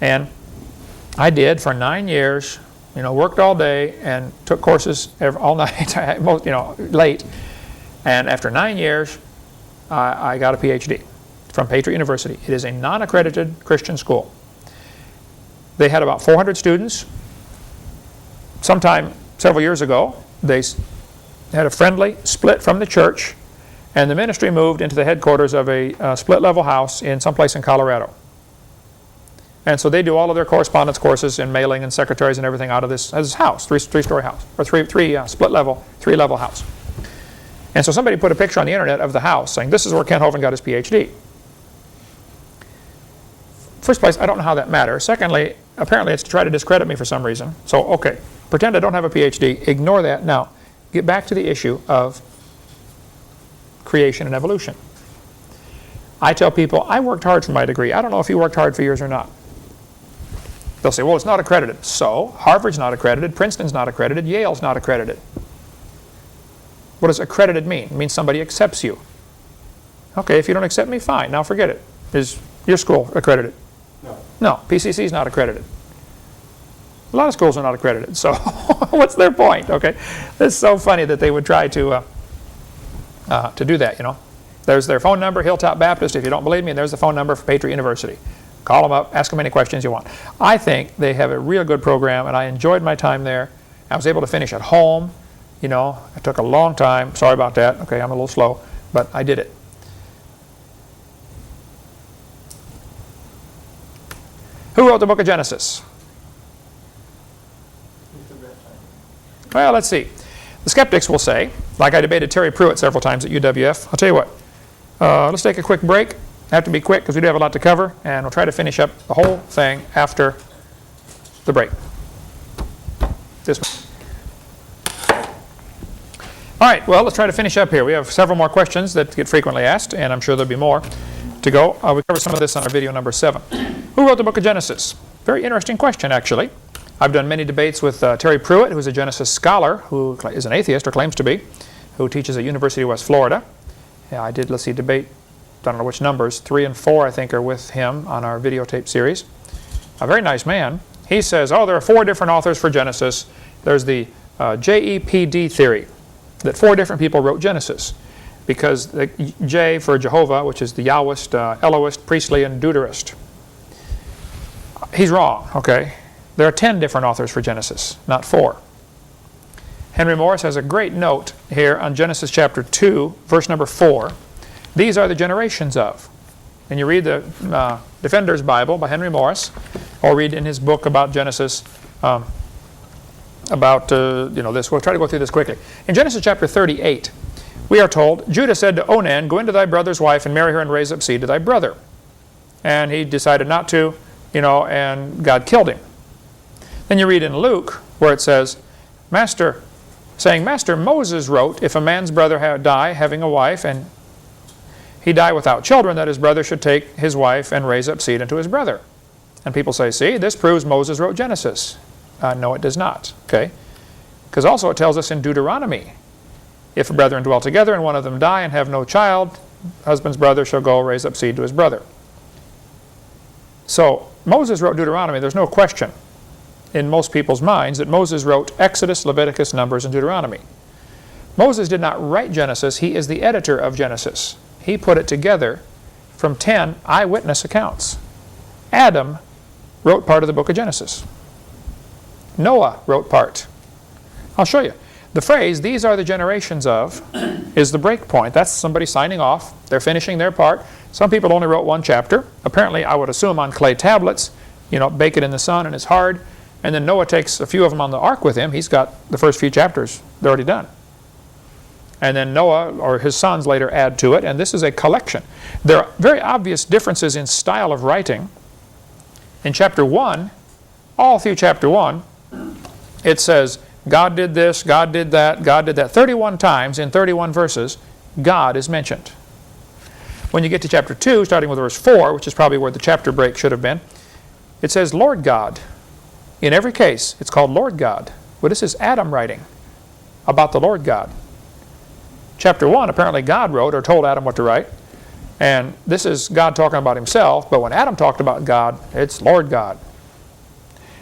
And I did for 9 years, worked all day and took courses all night, late. And after 9 years, I got a PhD from Patriot University. It is a non-accredited Christian school. They had about 400 students. Sometime several years ago, they had a friendly split from the church, and the ministry moved into the headquarters of a split-level house in someplace in Colorado. And so they do all of their correspondence courses and mailing and secretaries and everything out of this house, three-story house, or split-level, three-level house. And so somebody put a picture on the internet of the house saying, this is where Kent Hovind got his PhD. First place, I don't know how that matters. Secondly, apparently it's to try to discredit me for some reason. So, okay, pretend I don't have a PhD. Ignore that. Now, get back to the issue of creation and evolution. I tell people, I worked hard for my degree. I don't know if you worked hard for yours or not. They'll say, well, it's not accredited. So, Harvard's not accredited, Princeton's not accredited, Yale's not accredited. What does accredited mean? It means somebody accepts you. Okay, if you don't accept me, fine. Now forget it. Is your school accredited? No, PCC's not accredited. A lot of schools are not accredited, so what's their point? Okay, it's so funny that they would try to do that, There's their phone number, Hilltop Baptist, if you don't believe me, and there's the phone number for Patriot University. Call them up, ask them any questions you want. I think they have a real good program, and I enjoyed my time there. I was able to finish at home. You know, it took a long time. Sorry about that. Okay, I'm a little slow, but I did it. Who wrote the book of Genesis? Well, let's see. The skeptics will say, like I debated Terry Pruitt several times at UWF. I'll tell you what. Let's take a quick break. I have to be quick because we do have a lot to cover, and we'll try to finish up the whole thing after the break. This one. All right, well, let's try to finish up here. We have several more questions that get frequently asked, and I'm sure there'll be more to go. We covered some of this on our video number 7. Who wrote the book of Genesis? Very interesting question, actually. I've done many debates with Terry Pruitt, who's a Genesis scholar, who is an atheist, or claims to be, who teaches at University of West Florida. Yeah, I did, let's see, debate, I don't know which numbers, 3 and 4, I think, are with him on our videotape series. A very nice man. He says, oh, there are 4 different authors for Genesis. There's the JEPD theory, that 4 different people wrote Genesis. Because the J for Jehovah, which is the Yahwist, Elohist, Priestly, and Deuterist. He's wrong, okay? There are 10 different authors for Genesis, not 4. Henry Morris has a great note here on Genesis chapter 2, verse number 4. These are the generations of. And you read the Defender's Bible by Henry Morris, or read in his book about Genesis, about this. We'll try to go through this quickly. In Genesis chapter 38, we are told, Judah said to Onan, go into thy brother's wife and marry her and raise up seed to thy brother. And he decided not to, and God killed him. Then you read in Luke where it says, Master, Moses wrote, if a man's brother die having a wife, and he die without children, that his brother should take his wife and raise up seed unto his brother. And people say, see, this proves Moses wrote Genesis. No, it does not. Okay? Because also it tells us in Deuteronomy, if a brethren dwell together and one of them die and have no child, husband's brother shall go raise up seed to his brother. So Moses wrote Deuteronomy. There's no question in most people's minds that Moses wrote Exodus, Leviticus, Numbers, and Deuteronomy. Moses did not write Genesis. He is the editor of Genesis. He put it together from 10 eyewitness accounts. Adam wrote part of the book of Genesis. Noah wrote part. I'll show you. The phrase, these are the generations of, is the break point. That's somebody signing off. They're finishing their part. Some people only wrote 1 chapter. Apparently, I would assume on clay tablets, bake it in the sun and it's hard. And then Noah takes a few of them on the ark with him. He's got the first few chapters. They're already done. And then Noah or his sons later add to it. And this is a collection. There are very obvious differences in style of writing. In chapter 1, all through chapter 1, it says, God did this, God did that, God did that. 31 times in 31 verses, God is mentioned. When you get to chapter 2, starting with verse 4, which is probably where the chapter break should have been, it says, Lord God. In every case, it's called Lord God. Well, this is Adam writing about the Lord God. Chapter 1, apparently God wrote or told Adam what to write. And this is God talking about himself. But when Adam talked about God, it's Lord God.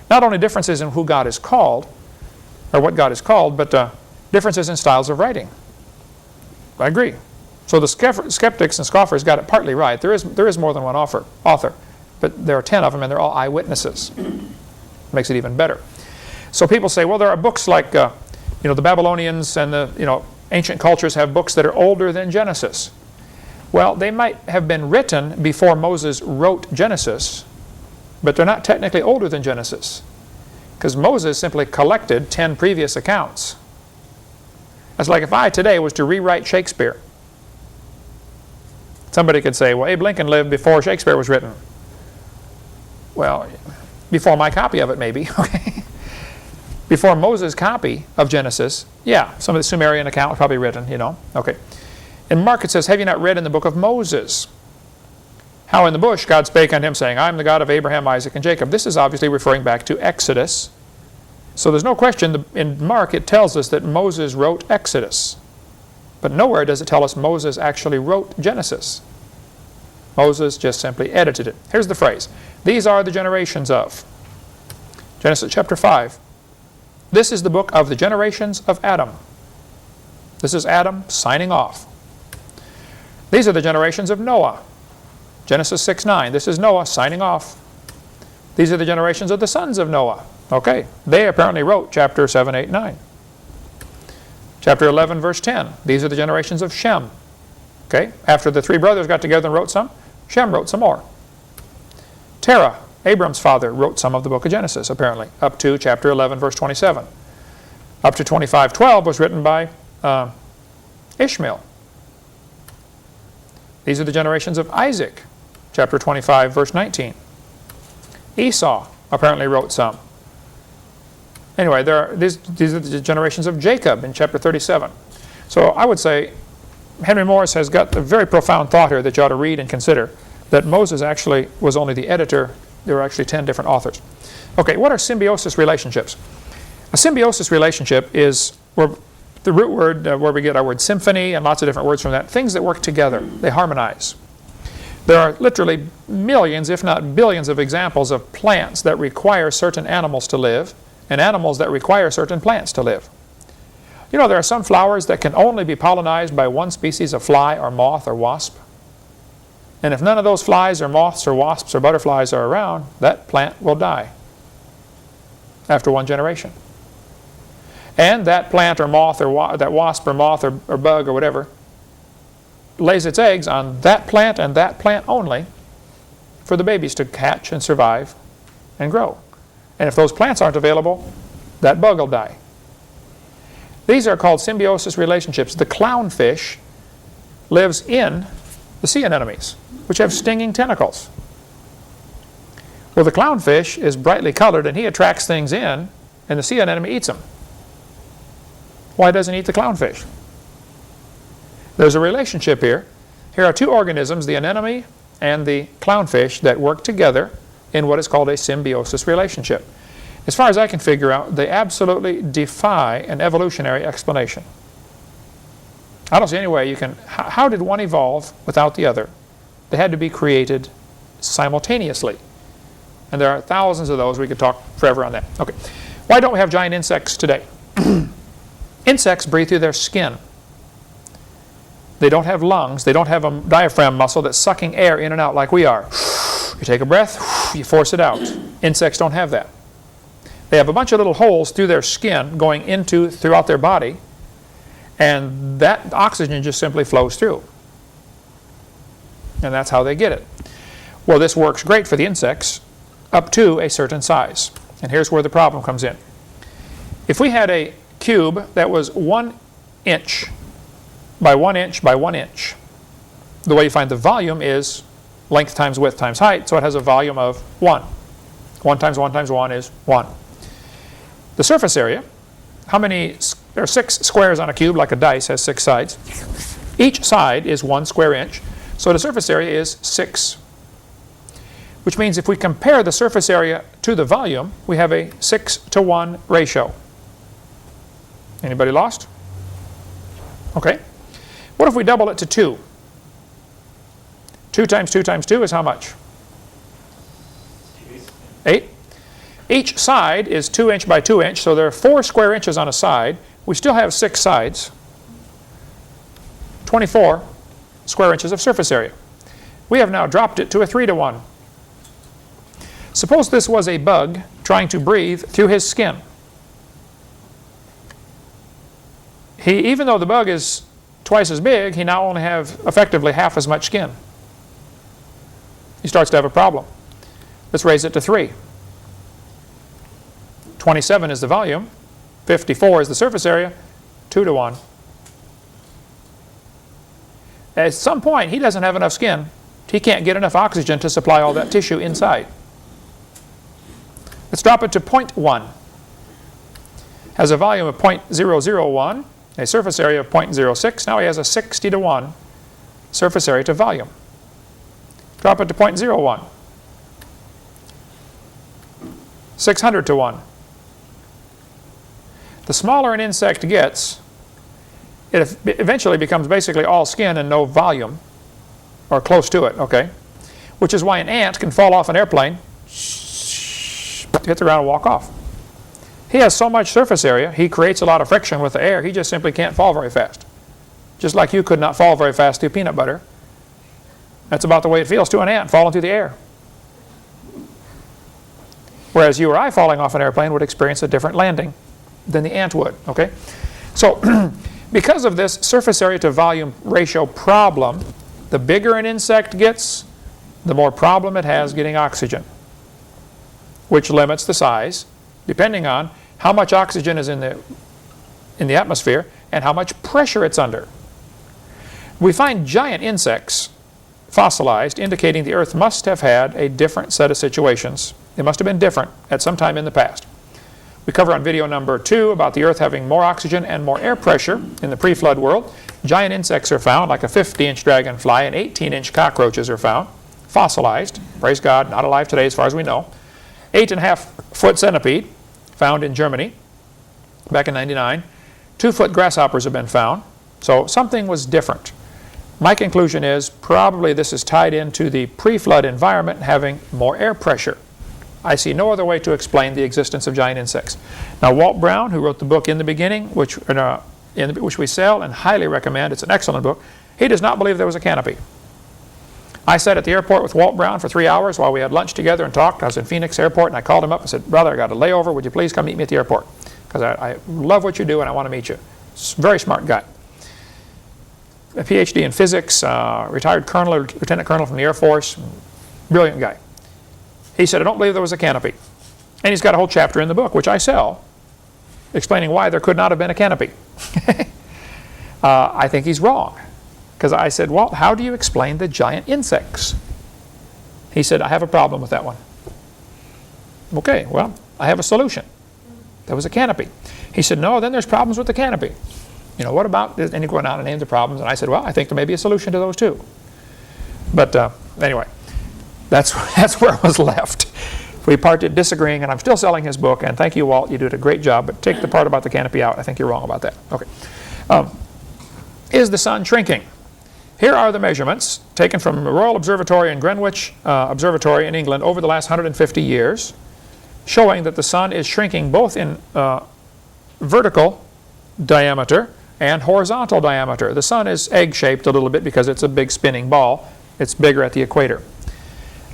Not only differences in who God is called, or what God is called, but differences in styles of writing. I agree. So the skeptics and scoffers got it partly right. There is more than one author. But there are 10 of them, and they're all eyewitnesses. Makes it even better. So people say, well, there are books like, the Babylonians and the, ancient cultures have books that are older than Genesis. Well, they might have been written before Moses wrote Genesis, but they're not technically older than Genesis, because Moses simply collected 10 previous accounts. That's like if I today was to rewrite Shakespeare. Somebody could say, well, Abe Lincoln lived before Shakespeare was written. Well, before my copy of it, maybe. Okay. Before Moses' copy of Genesis, yeah, some of the Sumerian account was probably written, Okay. In Mark it says, have you not read in the book of Moses how in the bush God spake unto him, saying, I am the God of Abraham, Isaac, and Jacob. This is obviously referring back to Exodus. So there's no question, in Mark it tells us that Moses wrote Exodus. But nowhere does it tell us Moses actually wrote Genesis. Moses just simply edited it. Here's the phrase. These are the generations of. Genesis chapter 5. This is the book of the generations of Adam. This is Adam signing off. These are the generations of Noah. Genesis 6:9. This is Noah signing off. These are the generations of the sons of Noah. Okay. They apparently wrote chapter 7, 8, 9. Chapter 11, verse 10. These are the generations of Shem. Okay? After the three brothers got together and wrote some, Shem wrote some more. Terah, Abram's father, wrote some of the book of Genesis, apparently, up to chapter 11, verse 27. Up to 25:12 was written by Ishmael. These are the generations of Isaac, chapter 25, verse 19. Esau apparently wrote some. Anyway, these are the generations of Jacob in chapter 37. So I would say Henry Morris has got a very profound thought here that you ought to read and consider, that Moses actually was only the editor. There were actually 10 different authors. Okay, what are symbiosis relationships? A symbiosis relationship is the root word where we get our word symphony and lots of different words from that. Things that work together. They harmonize. There are literally millions, if not billions, of examples of plants that require certain animals to live and animals that require certain plants to live. You know, there are some flowers that can only be pollinized by one species of fly or moth or wasp. And if none of those flies or moths or wasps or butterflies are around, that plant will die after one generation. And that plant or moth or that wasp or moth or bug or whatever lays its eggs on that plant and that plant only for the babies to hatch and survive and grow. And if those plants aren't available, that bug will die. These are called symbiosis relationships. The clownfish lives in the sea anemones, which have stinging tentacles. Well, the clownfish is brightly colored and he attracts things in, and the sea anemone eats them. Why doesn't he eat the clownfish? There's a relationship here. Here are two organisms, the anemone and the clownfish, that work together in what is called a symbiosis relationship. As far as I can figure out, they absolutely defy an evolutionary explanation. I don't see any way you can... How did one evolve without the other? They had to be created simultaneously. And there are thousands of those. We could talk forever on that. Okay. Why don't we have giant insects today? Insects breathe through their skin. They don't have lungs. They don't have a diaphragm muscle that's sucking air in and out like we are. You take a breath, you force it out. Insects don't have that. They have a bunch of little holes through their skin going throughout their body, and that oxygen just simply flows through. And that's how they get it. Well, this works great for the insects up to a certain size. And here's where the problem comes in. If we had a cube that was 1 inch by 1 inch by 1 inch, the way you find the volume is length times width times height, so it has a volume of 1. 1 times 1 times 1 is 1. The surface area, there are 6 squares on a cube, like a dice has 6 sides. Each side is 1 square inch, so the surface area is 6. Which means if we compare the surface area to the volume, we have a 6-to-1 ratio. Anybody lost? Okay. What if we double it to 2? 2 times 2 times 2 is how much? 8. Each side is 2 inch by 2 inch, so there are 4 square inches on a side. We still have 6 sides. 24 square inches of surface area. We have now dropped it to a 3-to-1. Suppose this was a bug trying to breathe through his skin. Even though the bug is twice as big, he now only has effectively half as much skin. He starts to have a problem. Let's raise it to 3. 27 is the volume. 54 is the surface area. 2-to-1. At some point, he doesn't have enough skin. He can't get enough oxygen to supply all that tissue inside. Let's drop it to 0.1. Has a volume of 0.001, a surface area of 0.06. Now he has a 60-to-1 surface area to volume. Drop it to 0.01. 600-to-1. The smaller an insect gets, it eventually becomes basically all skin and no volume, or close to it, okay? Which is why an ant can fall off an airplane, hit the ground and walk off. He has so much surface area, he creates a lot of friction with the air, he just simply can't fall very fast. Just like you could not fall very fast through peanut butter. That's about the way it feels to an ant falling through the air. Whereas you or I falling off an airplane would experience a different landing than the ant would, okay? So Because of this surface area to volume ratio problem, the bigger an insect gets, the more problem it has getting oxygen, which limits the size depending on how much oxygen is in the atmosphere and how much pressure it's under. We find giant insects fossilized, indicating the Earth must have had a different set of situations. It must have been different at some time in the past. We cover on video number 2 about the Earth having more oxygen and more air pressure in the pre-flood world. Giant insects are found, like a 50-inch dragonfly, and 18-inch cockroaches are found, fossilized. Praise God, not alive today as far as we know. 8.5-foot centipede, found in Germany back in '99. 2-foot grasshoppers have been found. So something was different. My conclusion is probably this is tied into the pre-flood environment having more air pressure. I see no other way to explain the existence of giant insects. Now, Walt Brown, who wrote the book In the Beginning, which we sell and highly recommend, it's an excellent book, he does not believe there was a canopy. I sat at the airport with Walt Brown for 3 hours while we had lunch together and talked. I was in Phoenix Airport, and I called him up and said, "Brother, I got a layover. Would you please come meet me at the airport? Because I love what you do and I want to meet you." Very smart guy. A PhD in physics, retired colonel or lieutenant colonel from the Air Force, brilliant guy. He said, "I don't believe there was a canopy." And he's got a whole chapter in the book, which I sell, explaining why there could not have been a canopy. I think he's wrong. Because I said, "Walt, how do you explain the giant insects?" He said, "I have a problem with that one." Okay, well, I have a solution. There was a canopy. He said, "No, then there's problems with the canopy. You know, what about this?" And he went on and named the problems. And I said, "Well, I think there may be a solution to those too." But anyway, that's where it was left. We parted disagreeing, and I'm still selling his book. And thank you, Walt. You did a great job. But take the part about the canopy out. I think you're wrong about that. Okay. Is the sun shrinking? Here are the measurements taken from the Royal Observatory in Greenwich Observatory in England over the last 150 years, showing that the sun is shrinking both in vertical diameter and horizontal diameter. The sun is egg-shaped a little bit because it's a big spinning ball. It's bigger at the equator.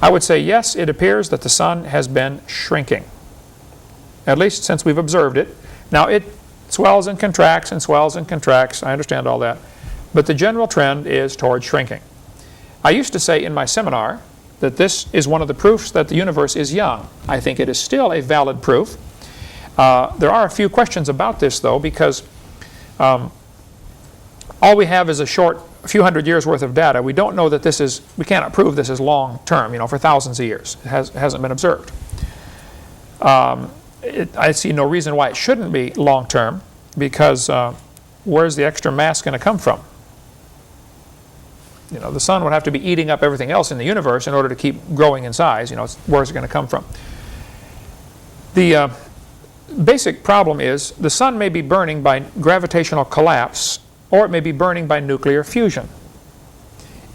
I would say yes, it appears that the sun has been shrinking, at least since we've observed it. Now it swells and contracts and swells and contracts. I understand all that. But the general trend is toward shrinking. I used to say in my seminar that this is one of the proofs that the universe is young. I think it is still a valid proof. There are a few questions about this, though, because all we have is a few hundred years worth of data. We don't know that this is, we cannot prove this is long term, for thousands of years. It hasn't been observed. I see no reason why it shouldn't be long term, because where's the extra mass going to come from? The sun would have to be eating up everything else in the universe in order to keep growing in size. Where's it going to come from? The basic problem is the sun may be burning by gravitational collapse, or it may be burning by nuclear fusion.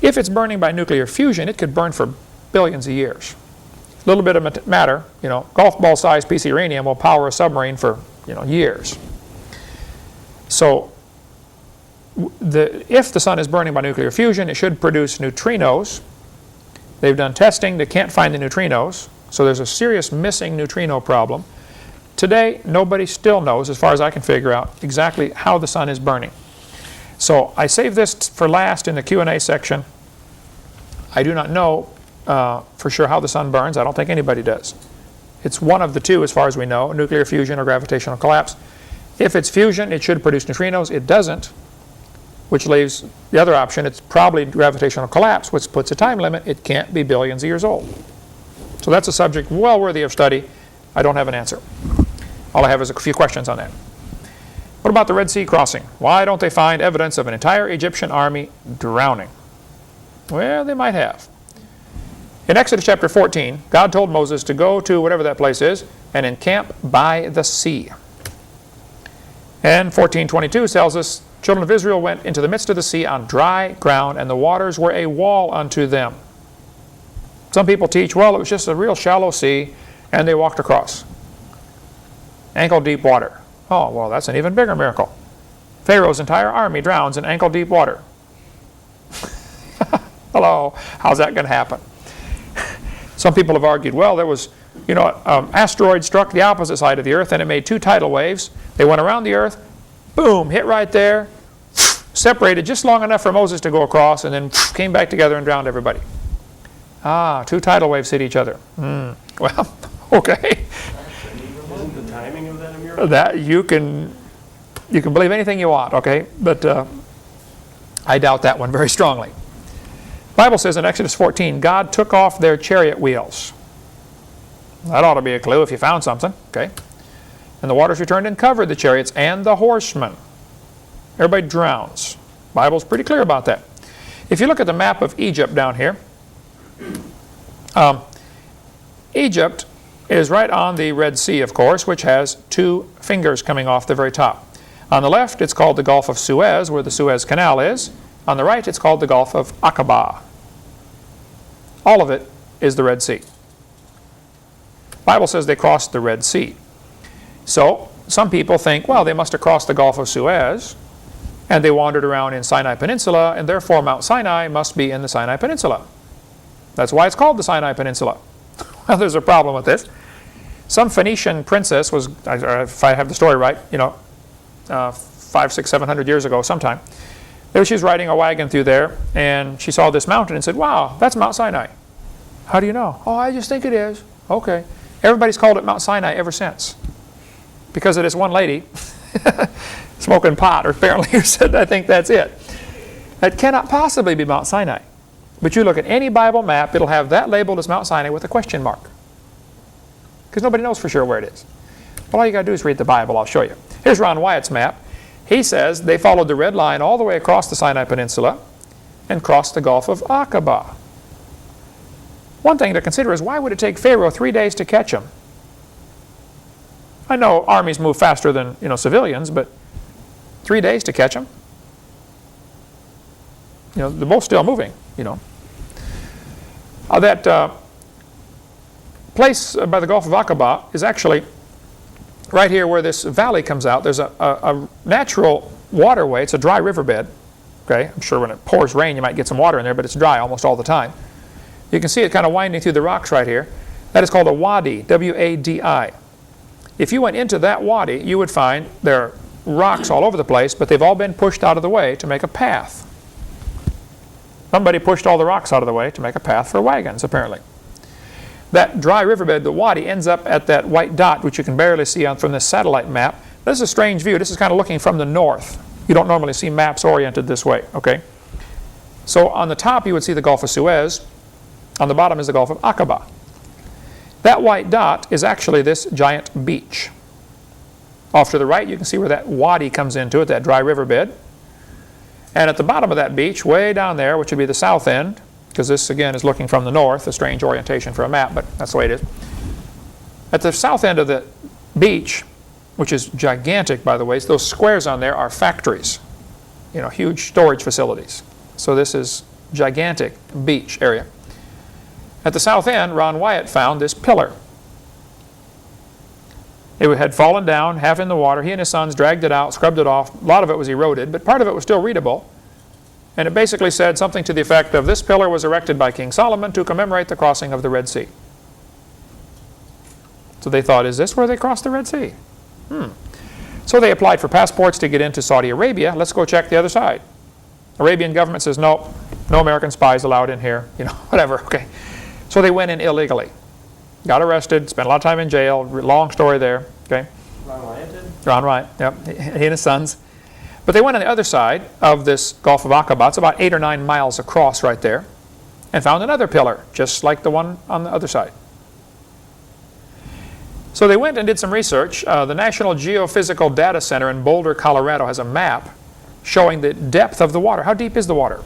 If it's burning by nuclear fusion, it could burn for billions of years. A little bit of matter, golf ball sized piece of uranium will power a submarine for years. So if the sun is burning by nuclear fusion, it should produce neutrinos. They've done testing. They can't find the neutrinos. So there's a serious missing neutrino problem. Today, nobody still knows, as far as I can figure out, exactly how the sun is burning. So I saved this for last in the Q&A section. I do not know for sure how the sun burns. I don't think anybody does. It's one of the two, as far as we know, nuclear fusion or gravitational collapse. If it's fusion, it should produce neutrinos. It doesn't, which leaves the other option. It's probably gravitational collapse, which puts a time limit. It can't be billions of years old. So that's a subject well worthy of study. I don't have an answer. All I have is a few questions on that. What about the Red Sea crossing? Why don't they find evidence of an entire Egyptian army drowning? Well, they might have. In Exodus chapter 14, God told Moses to go to whatever that place is and encamp by the sea. And 14:22 tells us, children of Israel went into the midst of the sea on dry ground, and the waters were a wall unto them. Some people teach, well, it was just a real shallow sea, and they walked across. Ankle-deep water. Oh, well, that's an even bigger miracle. Pharaoh's entire army drowns in ankle-deep water. Hello, how's that going to happen? Some people have argued, well, there was, asteroid struck the opposite side of the earth, and it made two tidal waves. They went around the earth, boom, hit right there, separated just long enough for Moses to go across, and then came back together and drowned everybody. Ah, 2 tidal waves hit each other. Well, okay. Isn't the timing of that a miracle? That you can believe anything you want, okay? But I doubt that one very strongly. The Bible says in Exodus 14, God took off their chariot wheels. That ought to be a clue if you found something, okay? And the waters returned and covered the chariots and the horsemen. Everybody drowns. The Bible's pretty clear about that. If you look at the map of Egypt down here, Egypt is right on the Red Sea, of course, which has 2 fingers coming off the very top. On the left, it's called the Gulf of Suez, where the Suez Canal is. On the right, it's called the Gulf of Aqaba. All of it is the Red Sea. The Bible says they crossed the Red Sea. So some people think, well, they must have crossed the Gulf of Suez, and they wandered around in Sinai Peninsula, and therefore Mount Sinai must be in the Sinai Peninsula. That's why it's called the Sinai Peninsula. Well, there's a problem with this. Some Phoenician princess was, if I have the story right, 500, 600, 700 years ago sometime, she was riding a wagon through there, and she saw this mountain and said, wow, that's Mount Sinai. How do you know? Oh, I just think it is. Okay. Everybody's called it Mount Sinai ever since. Because of this one lady smoking pot, or apparently, who said, I think that's it. That cannot possibly be Mount Sinai. But you look at any Bible map, it'll have that labeled as Mount Sinai with a question mark. Because nobody knows for sure where it is. Well, all you got to do is read the Bible. I'll show you. Here's Ron Wyatt's map. He says they followed the red line all the way across the Sinai Peninsula and crossed the Gulf of Aqaba. One thing to consider is, why would it take Pharaoh 3 days to catch them? I know armies move faster than civilians, but 3 days to catch them? They're both still moving, That place by the Gulf of Aqaba is actually right here where this valley comes out. There's a natural waterway. It's a dry riverbed. Okay, I'm sure when it pours rain you might get some water in there, but it's dry almost all the time. You can see it kind of winding through the rocks right here. That is called a wadi, W-A-D-I. If you went into that wadi, you would find there are rocks all over the place, but they've all been pushed out of the way to make a path. Somebody pushed all the rocks out of the way to make a path for wagons, apparently. That dry riverbed, the wadi, ends up at that white dot, which you can barely see from this satellite map. This is a strange view. This is kind of looking from the north. You don't normally see maps oriented this way, okay? So on the top, you would see the Gulf of Suez. On the bottom is the Gulf of Aqaba. That white dot is actually this giant beach. Off to the right, you can see where that wadi comes into it, that dry riverbed. And at the bottom of that beach, way down there, which would be the south end, because this, again, is looking from the north, a strange orientation for a map, but that's the way it is. At the south end of the beach, which is gigantic, by the way, those squares on there are factories, huge storage facilities. So this is gigantic beach area. At the south end, Ron Wyatt found this pillar. It had fallen down, half in the water. He and his sons dragged it out, scrubbed it off. A lot of it was eroded, but part of it was still readable. And it basically said something to the effect of, this pillar was erected by King Solomon to commemorate the crossing of the Red Sea. So they thought, is this where they crossed the Red Sea? So they applied for passports to get into Saudi Arabia. Let's go check the other side. Arabian government says, no, no American spies allowed in here, whatever, okay. So they went in illegally. Got arrested, spent a lot of time in jail, long story there, okay. Ron Wyatt did? Ron Wyatt, yep, he and his sons. But they went on the other side of this Gulf of Aqaba. It's about 8 or 9 miles across right there, and found another pillar, just like the one on the other side. So they went and did some research. The National Geophysical Data Center in Boulder, Colorado has a map showing the depth of the water. How deep is the water?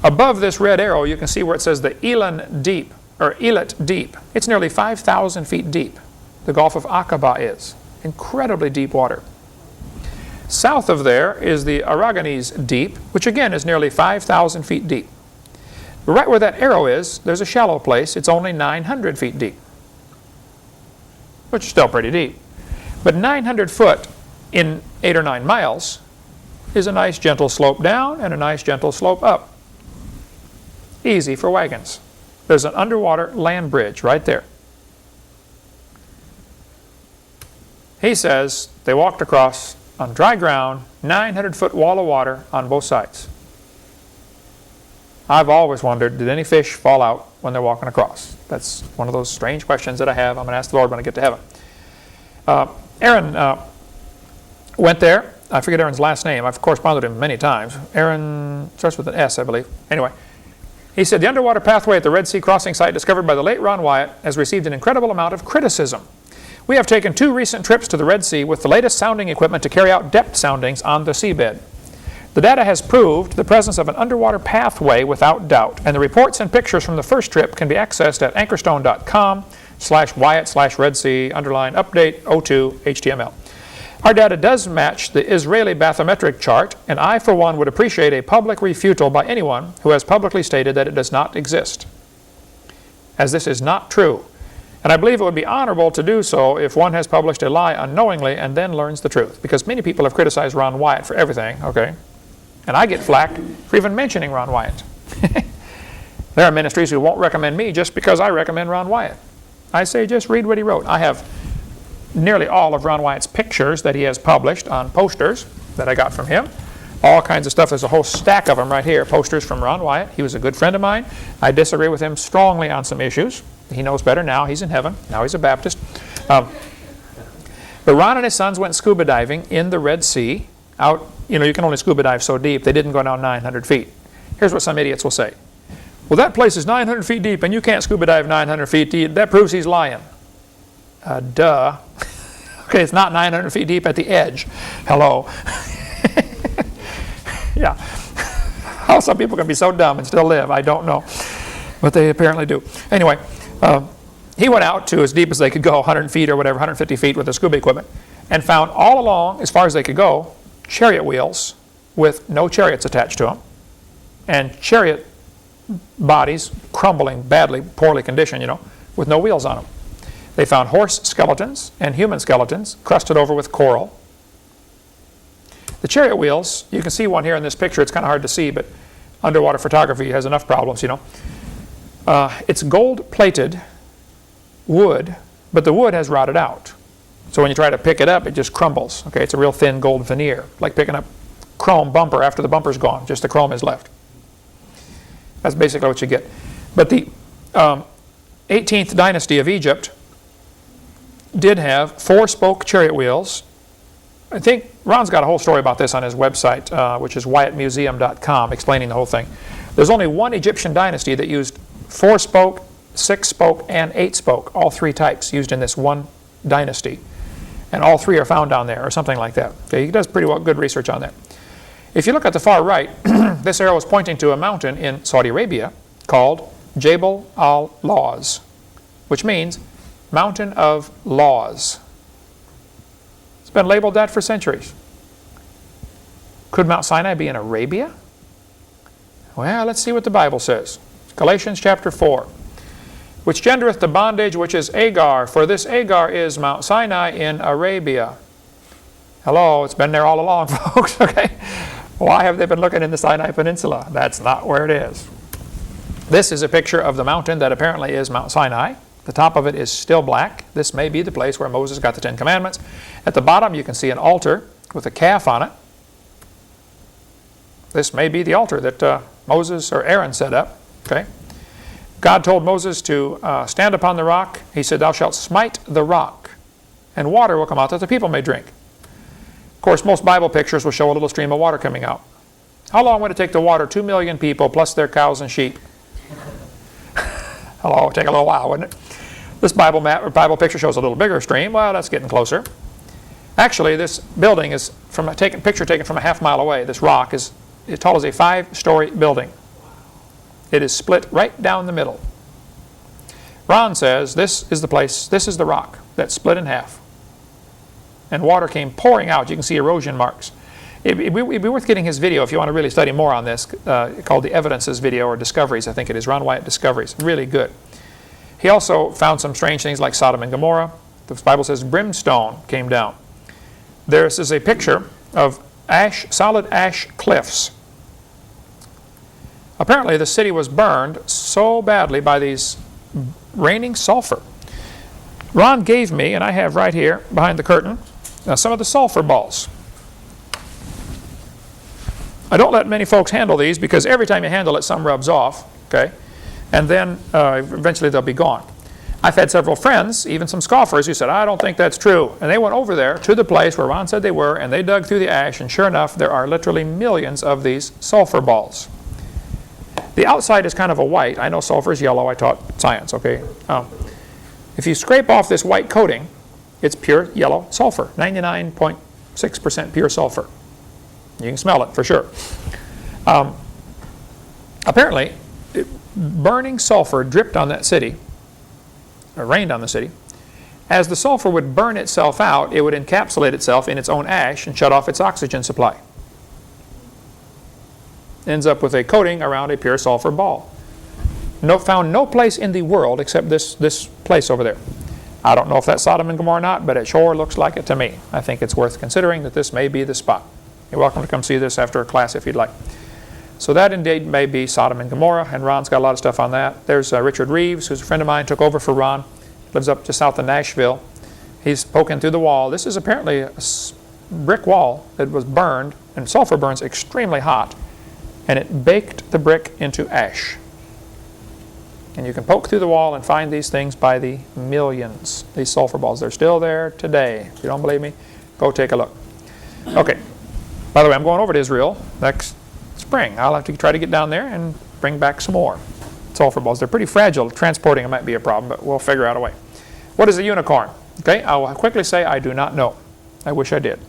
Above this red arrow, you can see where it says the Elan Deep, or Elat Deep. It's nearly 5,000 feet deep. The Gulf of Aqaba is. Incredibly deep water. South of there is the Aragonese Deep, which again is nearly 5,000 feet deep. Right where that arrow is, there's a shallow place. It's only 900 feet deep, which is still pretty deep. But 900 foot in 8 or 9 miles is a nice gentle slope down and a nice gentle slope up. Easy for wagons. There's an underwater land bridge right there. He says they walked across on dry ground, 900-foot wall of water on both sides. I've always wondered, did any fish fall out when they're walking across? That's one of those strange questions that I have. I'm going to ask the Lord when I get to heaven. Aaron went there. I forget Aaron's last name. I've corresponded with him many times. Aaron starts with an S, I believe. Anyway, he said, the underwater pathway at the Red Sea crossing site discovered by the late Ron Wyatt has received an incredible amount of criticism. We have taken 2 recent trips to the Red Sea with the latest sounding equipment to carry out depth soundings on the seabed. The data has proved the presence of an underwater pathway without doubt, and the reports and pictures from the first trip can be accessed at anchorstone.com/Wyatt/Red Sea _update 02 HTML. Our data does match the Israeli bathymetric chart, and I, for one, would appreciate a public refutal by anyone who has publicly stated that it does not exist, as this is not true. And I believe it would be honorable to do so if one has published a lie unknowingly and then learns the truth. Because many people have criticized Ron Wyatt for everything, okay? And I get flack for even mentioning Ron Wyatt. There are ministries who won't recommend me just because I recommend Ron Wyatt. I say just read what he wrote. I have nearly all of Ron Wyatt's pictures that he has published on posters that I got from him. All kinds of stuff. There's a whole stack of them right here, posters from Ron Wyatt. He was a good friend of mine. I disagree with him strongly on some issues. He knows better now. He's in heaven. Now he's a Baptist. But Ron and his sons went scuba diving in the Red Sea. Out, you can only scuba dive so deep. They didn't go down 900 feet. Here's what some idiots will say. Well, that place is 900 feet deep and you can't scuba dive 900 feet deep. That proves he's lying. Duh. Okay, it's not 900 feet deep at the edge. Hello. Yeah. How some people can be so dumb and still live, I don't know. But they apparently do. Anyway, he went out to as deep as they could go, 100 feet or whatever, 150 feet with the scuba equipment, and found all along, as far as they could go, chariot wheels with no chariots attached to them, and chariot bodies crumbling badly, poorly conditioned, with no wheels on them. They found horse skeletons and human skeletons crusted over with coral. The chariot wheels, you can see one here in this picture. It's kind of hard to see, but underwater photography has enough problems, It's gold-plated wood, but the wood has rotted out. So when you try to pick it up, it just crumbles. Okay, it's a real thin gold veneer, like picking up chrome bumper after the bumper's gone. Just the chrome is left. That's basically what you get. But the 18th dynasty of Egypt did have 4-spoke chariot wheels. I think Ron's got a whole story about this on his website, which is WyattMuseum.com, explaining the whole thing. There's only one Egyptian dynasty that used 4-spoke, 6-spoke, and 8-spoke, all 3 types used in this one dynasty. And all 3 are found down there, or something like that. Okay, he does pretty good research on that. If you look at the far right, this arrow is pointing to a mountain in Saudi Arabia called Jabal al-Laws, which means Mountain of Laws. It's been labeled that for centuries. Could Mount Sinai be in Arabia? Well, let's see what the Bible says. Galatians chapter 4. Which gendereth the bondage which is Agar, for this Agar is Mount Sinai in Arabia. Hello, it's been there all along, folks, okay? Why have they been looking in the Sinai Peninsula? That's not where it is. This is a picture of the mountain that apparently is Mount Sinai. The top of it is still black. This may be the place where Moses got the 10 Commandments. At the bottom you can see an altar with a calf on it. This may be the altar that Moses or Aaron set up. Okay. God told Moses to stand upon the rock. He said, thou shalt smite the rock, and water will come out that the people may drink. Of course, most Bible pictures will show a little stream of water coming out. How long would it take to water 2 million people plus their cows and sheep? Hello, it would take a little while, wouldn't it? This Bible picture shows a little bigger stream. Well, that's getting closer. Actually, this building is from a picture taken from a half-mile away. This rock is as tall as a 5-story building. It is split right down the middle. Ron says this is the place, this is the rock that's split in half. And water came pouring out. You can see erosion marks. It'd be worth getting his video if you want to really study more on this, called the Evidences video, or Discoveries, I think it is. Ron Wyatt Discoveries. Really good. He also found some strange things like Sodom and Gomorrah. The Bible says brimstone came down. This is a picture of solid ash cliffs. Apparently the city was burned so badly by these raining sulfur. Ron gave me, and I have right here behind the curtain, some of the sulfur balls. I don't let many folks handle these because every time you handle it, some rubs off, okay? And then eventually they'll be gone. I've had several friends, even some scoffers, who said, I don't think that's true. And they went over there to the place where Ron said they were, and they dug through the ash, and sure enough, there are literally millions of these sulfur balls. The outside is kind of a white. I know sulfur is yellow. I taught science, okay? If you scrape off this white coating, it's pure yellow sulfur, 99.6% pure sulfur. You can smell it for sure. Apparently, burning sulfur dripped on that city, or rained on the city. As the sulfur would burn itself out, it would encapsulate itself in its own ash and shut off its oxygen supply. Ends up with a coating around a pure sulfur ball. Found no place in the world except this place over there. I don't know if that's Sodom and Gomorrah or not, but it sure looks like it to me. I think it's worth considering that this may be the spot. You're welcome to come see this after class if you'd like. So that indeed may be Sodom and Gomorrah, and Ron's got a lot of stuff on that. There's Richard Reeves, who's a friend of mine, took over for Ron, lives up just south of Nashville. He's poking through the wall. This is apparently a brick wall that was burned, and sulfur burns extremely hot, and it baked the brick into ash. And you can poke through the wall and find these things by the millions, these sulfur balls. They're still there today. If you don't believe me, go take a look. Okay. By the way, I'm going over to Israel next spring. I'll have to try to get down there and bring back some more sulfur balls. They're pretty fragile. Transporting them might be a problem, but we'll figure out a way. What is a unicorn? Okay, I will quickly say I do not know. I wish I did.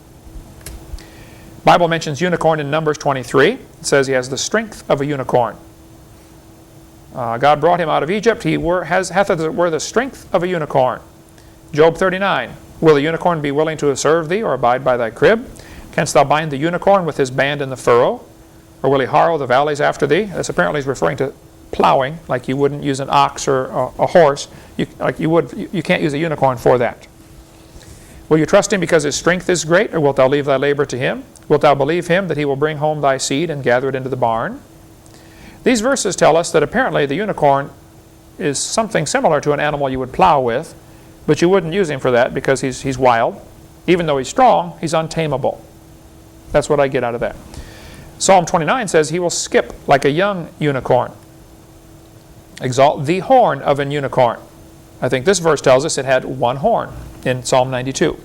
Bible mentions unicorn in Numbers 23. It says he has the strength of a unicorn. God brought him out of Egypt. He hath as it were the strength of a unicorn. Job 39. Will the unicorn be willing to serve thee or abide by thy crib? Canst thou bind the unicorn with his band in the furrow? Or will he harrow the valleys after thee? This apparently is referring to plowing, like you wouldn't use an ox or a horse. You can't use a unicorn for that. Will you trust him because his strength is great, or wilt thou leave thy labor to him? Wilt thou believe him that he will bring home thy seed and gather it into the barn? These verses tell us that apparently the unicorn is something similar to an animal you would plow with, but you wouldn't use him for that because he's wild. Even though he's strong, he's untamable. That's what I get out of that. Psalm 29 says he will skip like a young unicorn. Exalt the horn of an unicorn. I think this verse tells us it had one horn in Psalm 92.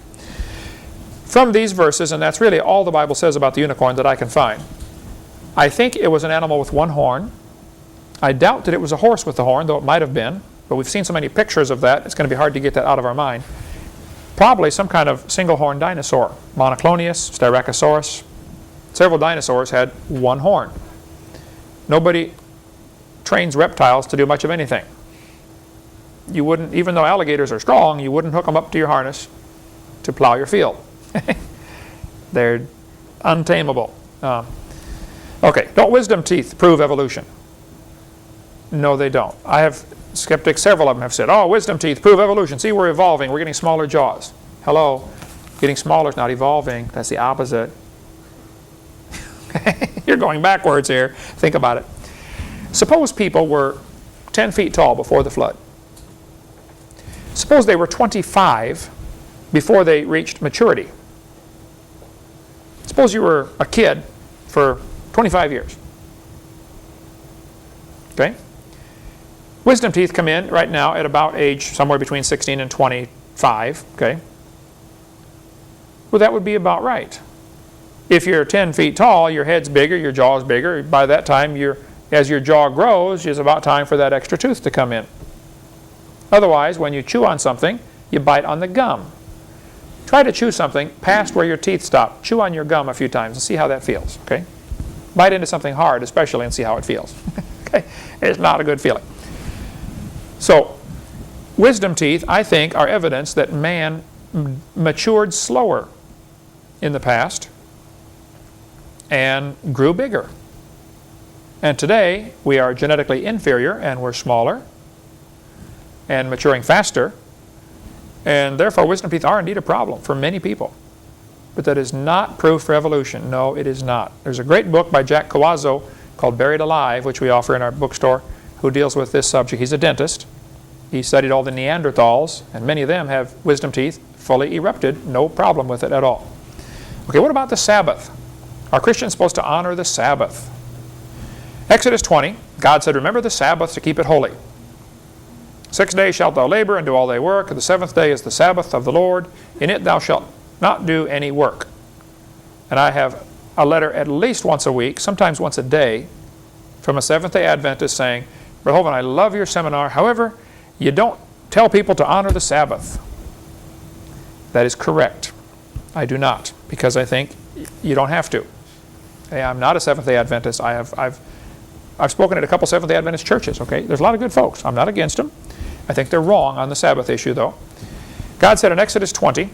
From these verses, and that's really all the Bible says about the unicorn that I can find, I think it was an animal with one horn. I doubt that it was a horse with the horn, though it might have been, but we've seen so many pictures of that, it's going to be hard to get that out of our mind. Probably some kind of single-horned dinosaur. Monoclonius, Styracosaurus. Several dinosaurs had one horn. Nobody trains reptiles to do much of anything. You wouldn't, even though alligators are strong, you wouldn't hook them up to your harness to plow your field. They're untamable. Okay, don't wisdom teeth prove evolution? No, they don't. I have skeptics, several of them have said, oh, wisdom teeth prove evolution. See, we're evolving. We're getting smaller jaws. Hello. Getting smaller is not evolving. That's the opposite. You're going backwards here. Think about it. Suppose people were 10 feet tall before the flood. Suppose they were 25 before they reached maturity. Suppose you were a kid for 25 years. Okay? Wisdom teeth come in right now at about age somewhere between 16 and 25. Okay? Well, that would be about right. If you're 10 feet tall, your head's bigger, your jaw's bigger. By that time, as your jaw grows, it's about time for that extra tooth to come in. Otherwise, when you chew on something, you bite on the gum. Try to chew something past where your teeth stop. Chew on your gum a few times and see how that feels. Okay? Bite into something hard, especially, and see how it feels. Okay? It's not a good feeling. So, wisdom teeth, I think, are evidence that man matured slower in the past and grew bigger. And today, we are genetically inferior and we're smaller and maturing faster. And therefore, wisdom teeth are indeed a problem for many people. But that is not proof for evolution. No, it is not. There's a great book by Jack Cawazzo called Buried Alive, which we offer in our bookstore, who deals with this subject. He's a dentist. He studied all the Neanderthals, and many of them have wisdom teeth fully erupted, no problem with it at all. Okay, what about the Sabbath? Are Christians supposed to honor the Sabbath? Exodus 20, God said, remember the Sabbath to keep it holy. 6 days shalt thou labor and do all thy work. The seventh day is the Sabbath of the Lord. In it thou shalt not do any work. And I have a letter at least once a week, sometimes once a day, from a Seventh-day Adventist saying, Brother Hovind, I love your seminar. However, you don't tell people to honor the Sabbath. That is correct. I do not, because I think you don't have to. Hey, I'm not a Seventh-day Adventist. I've spoken at a couple Seventh-day Adventist churches. Okay, there's a lot of good folks. I'm not against them. I think they're wrong on the Sabbath issue, though. God said in Exodus 20,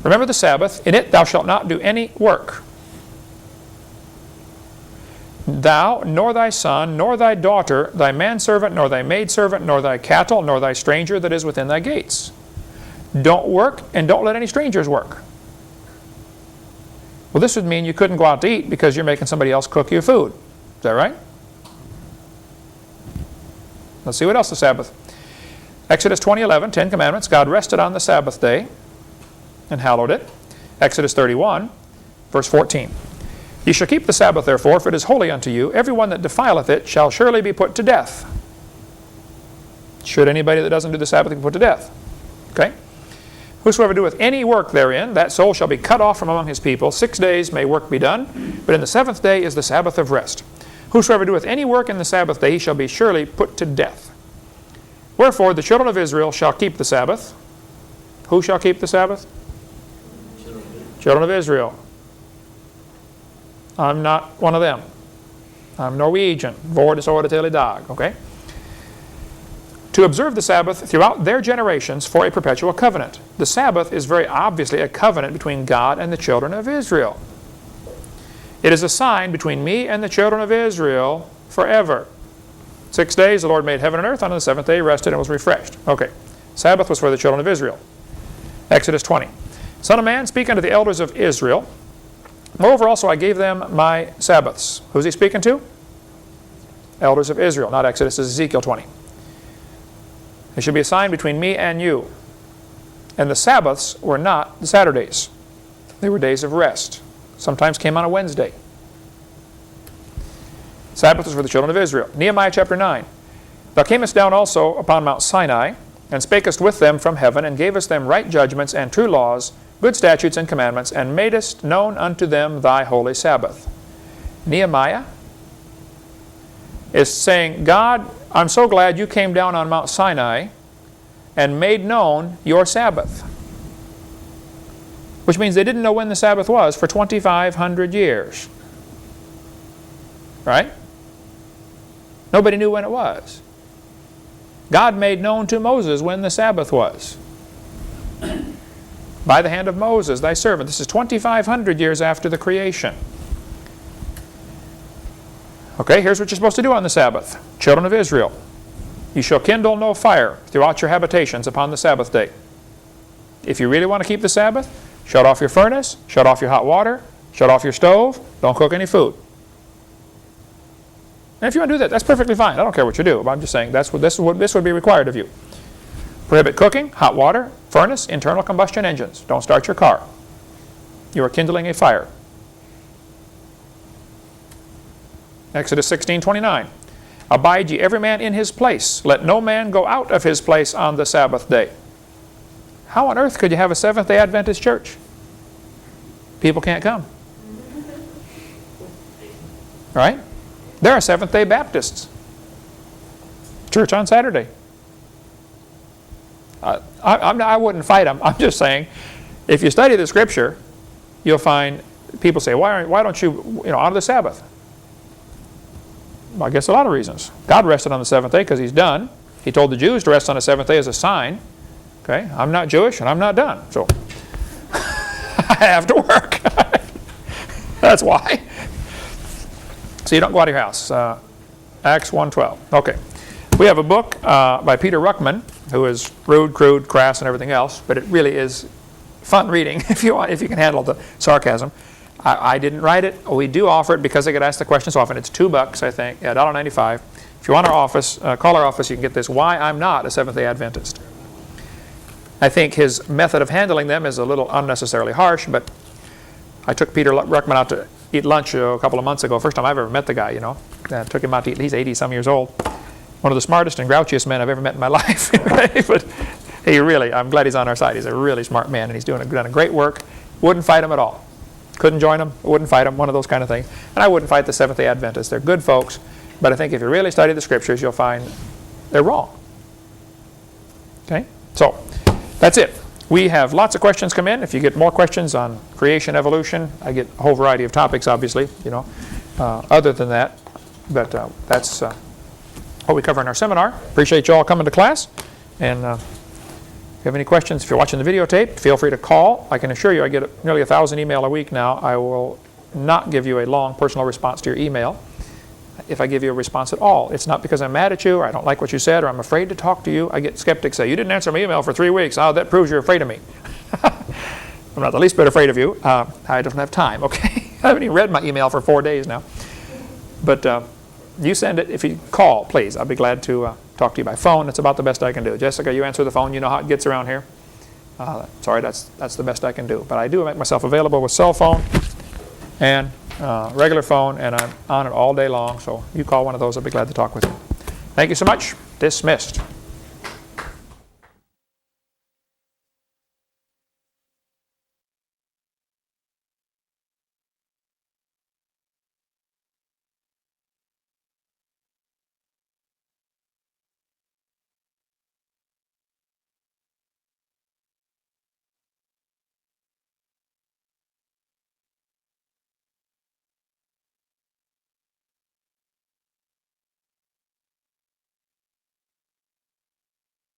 remember the Sabbath. In it thou shalt not do any work. Thou, nor thy son, nor thy daughter, thy manservant, nor thy maidservant, nor thy cattle, nor thy stranger that is within thy gates. Don't work, and don't let any strangers work. Well, this would mean you couldn't go out to eat because you're making somebody else cook you food. Is that right? Let's see what else the Sabbath. Exodus 20:11, 10 Commandments. God rested on the Sabbath day and hallowed it. Exodus 31, verse 14. Ye shall keep the Sabbath, therefore, for it is holy unto you. Every one that defileth it shall surely be put to death. Should anybody that doesn't do the Sabbath be put to death? Okay? Whosoever doeth any work therein, that soul shall be cut off from among his people. 6 days may work be done, but in the seventh day is the Sabbath of rest. Whosoever doeth any work in the Sabbath day, he shall be surely put to death. Wherefore the children of Israel shall keep the Sabbath. Who shall keep the Sabbath? Children of Israel. I'm not one of them. I'm Norwegian. Vår det så det till idag. Okay? To observe the Sabbath throughout their generations for a perpetual covenant. The Sabbath is very obviously a covenant between God and the children of Israel. It is a sign between me and the children of Israel forever. 6 days the Lord made heaven and earth. On the seventh day he rested and was refreshed. Okay. Sabbath was for the children of Israel. Exodus 20. Son of man, speak unto the elders of Israel. Moreover also I gave them my Sabbaths. Who's he speaking to? Elders of Israel. Not Exodus, it's Ezekiel 20. It should be a sign between me and you. And the Sabbaths were not the Saturdays. They were days of rest. Sometimes came on a Wednesday. Sabbath was for the children of Israel. Nehemiah chapter 9. Thou camest down also upon Mount Sinai, and spakest with them from heaven, and gavest them right judgments and true laws, good statutes and commandments, and madest known unto them thy holy Sabbath. Nehemiah is saying, God, I'm so glad you came down on Mount Sinai and made known your Sabbath. Which means they didn't know when the Sabbath was for 2,500 years. Right? Nobody knew when it was. God made known to Moses when the Sabbath was. By the hand of Moses, thy servant. This is 2,500 years after the creation. Okay, here's what you're supposed to do on the Sabbath. Children of Israel, you shall kindle no fire throughout your habitations upon the Sabbath day. If you really want to keep the Sabbath, shut off your furnace, shut off your hot water, shut off your stove, don't cook any food. And if you want to do that, that's perfectly fine. I don't care what you do. But I'm just saying this would be required of you. Prohibit cooking, hot water, furnace, internal combustion engines. Don't start your car. You are kindling a fire. Exodus 16:29. Abide ye every man in his place. Let no man go out of his place on the Sabbath day. How on earth could you have a Seventh-day Adventist church? People can't come. Right? There are Seventh-day Baptists. Church on Saturday. I wouldn't fight them. I'm just saying, if you study the Scripture, you'll find people say, why don't you honor the Sabbath? Well, I guess a lot of reasons. God rested on the seventh day because He's done. He told the Jews to rest on the seventh day as a sign. Okay, I'm not Jewish and I'm not done, so I have to work. That's why. So you don't go out of your house. Acts 1:12. Okay. We have a book by Peter Ruckman, who is rude, crude, crass, and everything else, but it really is fun reading if you can handle the sarcasm. I didn't write it. We do offer it because I get asked the question so often. It's $2, I think, $1.95. If you want our office, call our office, you can get this. Why I'm not a Seventh-day Adventist. I think his method of handling them is a little unnecessarily harsh, but I took Peter Ruckman out to eat lunch a couple of months ago. First time I've ever met the guy, you know. Took him out to eat. He's 80-some years old. One of the smartest and grouchiest men I've ever met in my life. Right? But he really, I'm glad he's on our side. He's a really smart man, and he's done a great work. Wouldn't fight him at all. Couldn't join him, wouldn't fight him, one of those kind of things. And I wouldn't fight the Seventh-day Adventists. They're good folks, but I think if you really study the Scriptures, you'll find they're wrong. Okay? So, that's it. We have lots of questions come in. If you get more questions on creation, evolution, I get a whole variety of topics, obviously, you know, other than that. But that's what we cover in our seminar. Appreciate you all coming to class. And if you have any questions, if you're watching the videotape, feel free to call. I can assure you I get nearly 1,000 email a week now. I will not give you a long personal response to your email if I give you a response at all. It's not because I'm mad at you or I don't like what you said or I'm afraid to talk to you. I get skeptics say, you didn't answer my email for 3 weeks. Oh, that proves you're afraid of me. I'm not the least bit afraid of you. I don't have time, okay? I haven't even read my email for 4 days now. But you send it. If you call, please. I'll be glad to talk to you by phone. It's about the best I can do. Jessica, you answer the phone. You know how it gets around here. Sorry, that's the best I can do. But I do make myself available with cell phone and regular phone, and I'm on it all day long. So you call one of those, I'll be glad to talk with you. Thank you so much. Dismissed.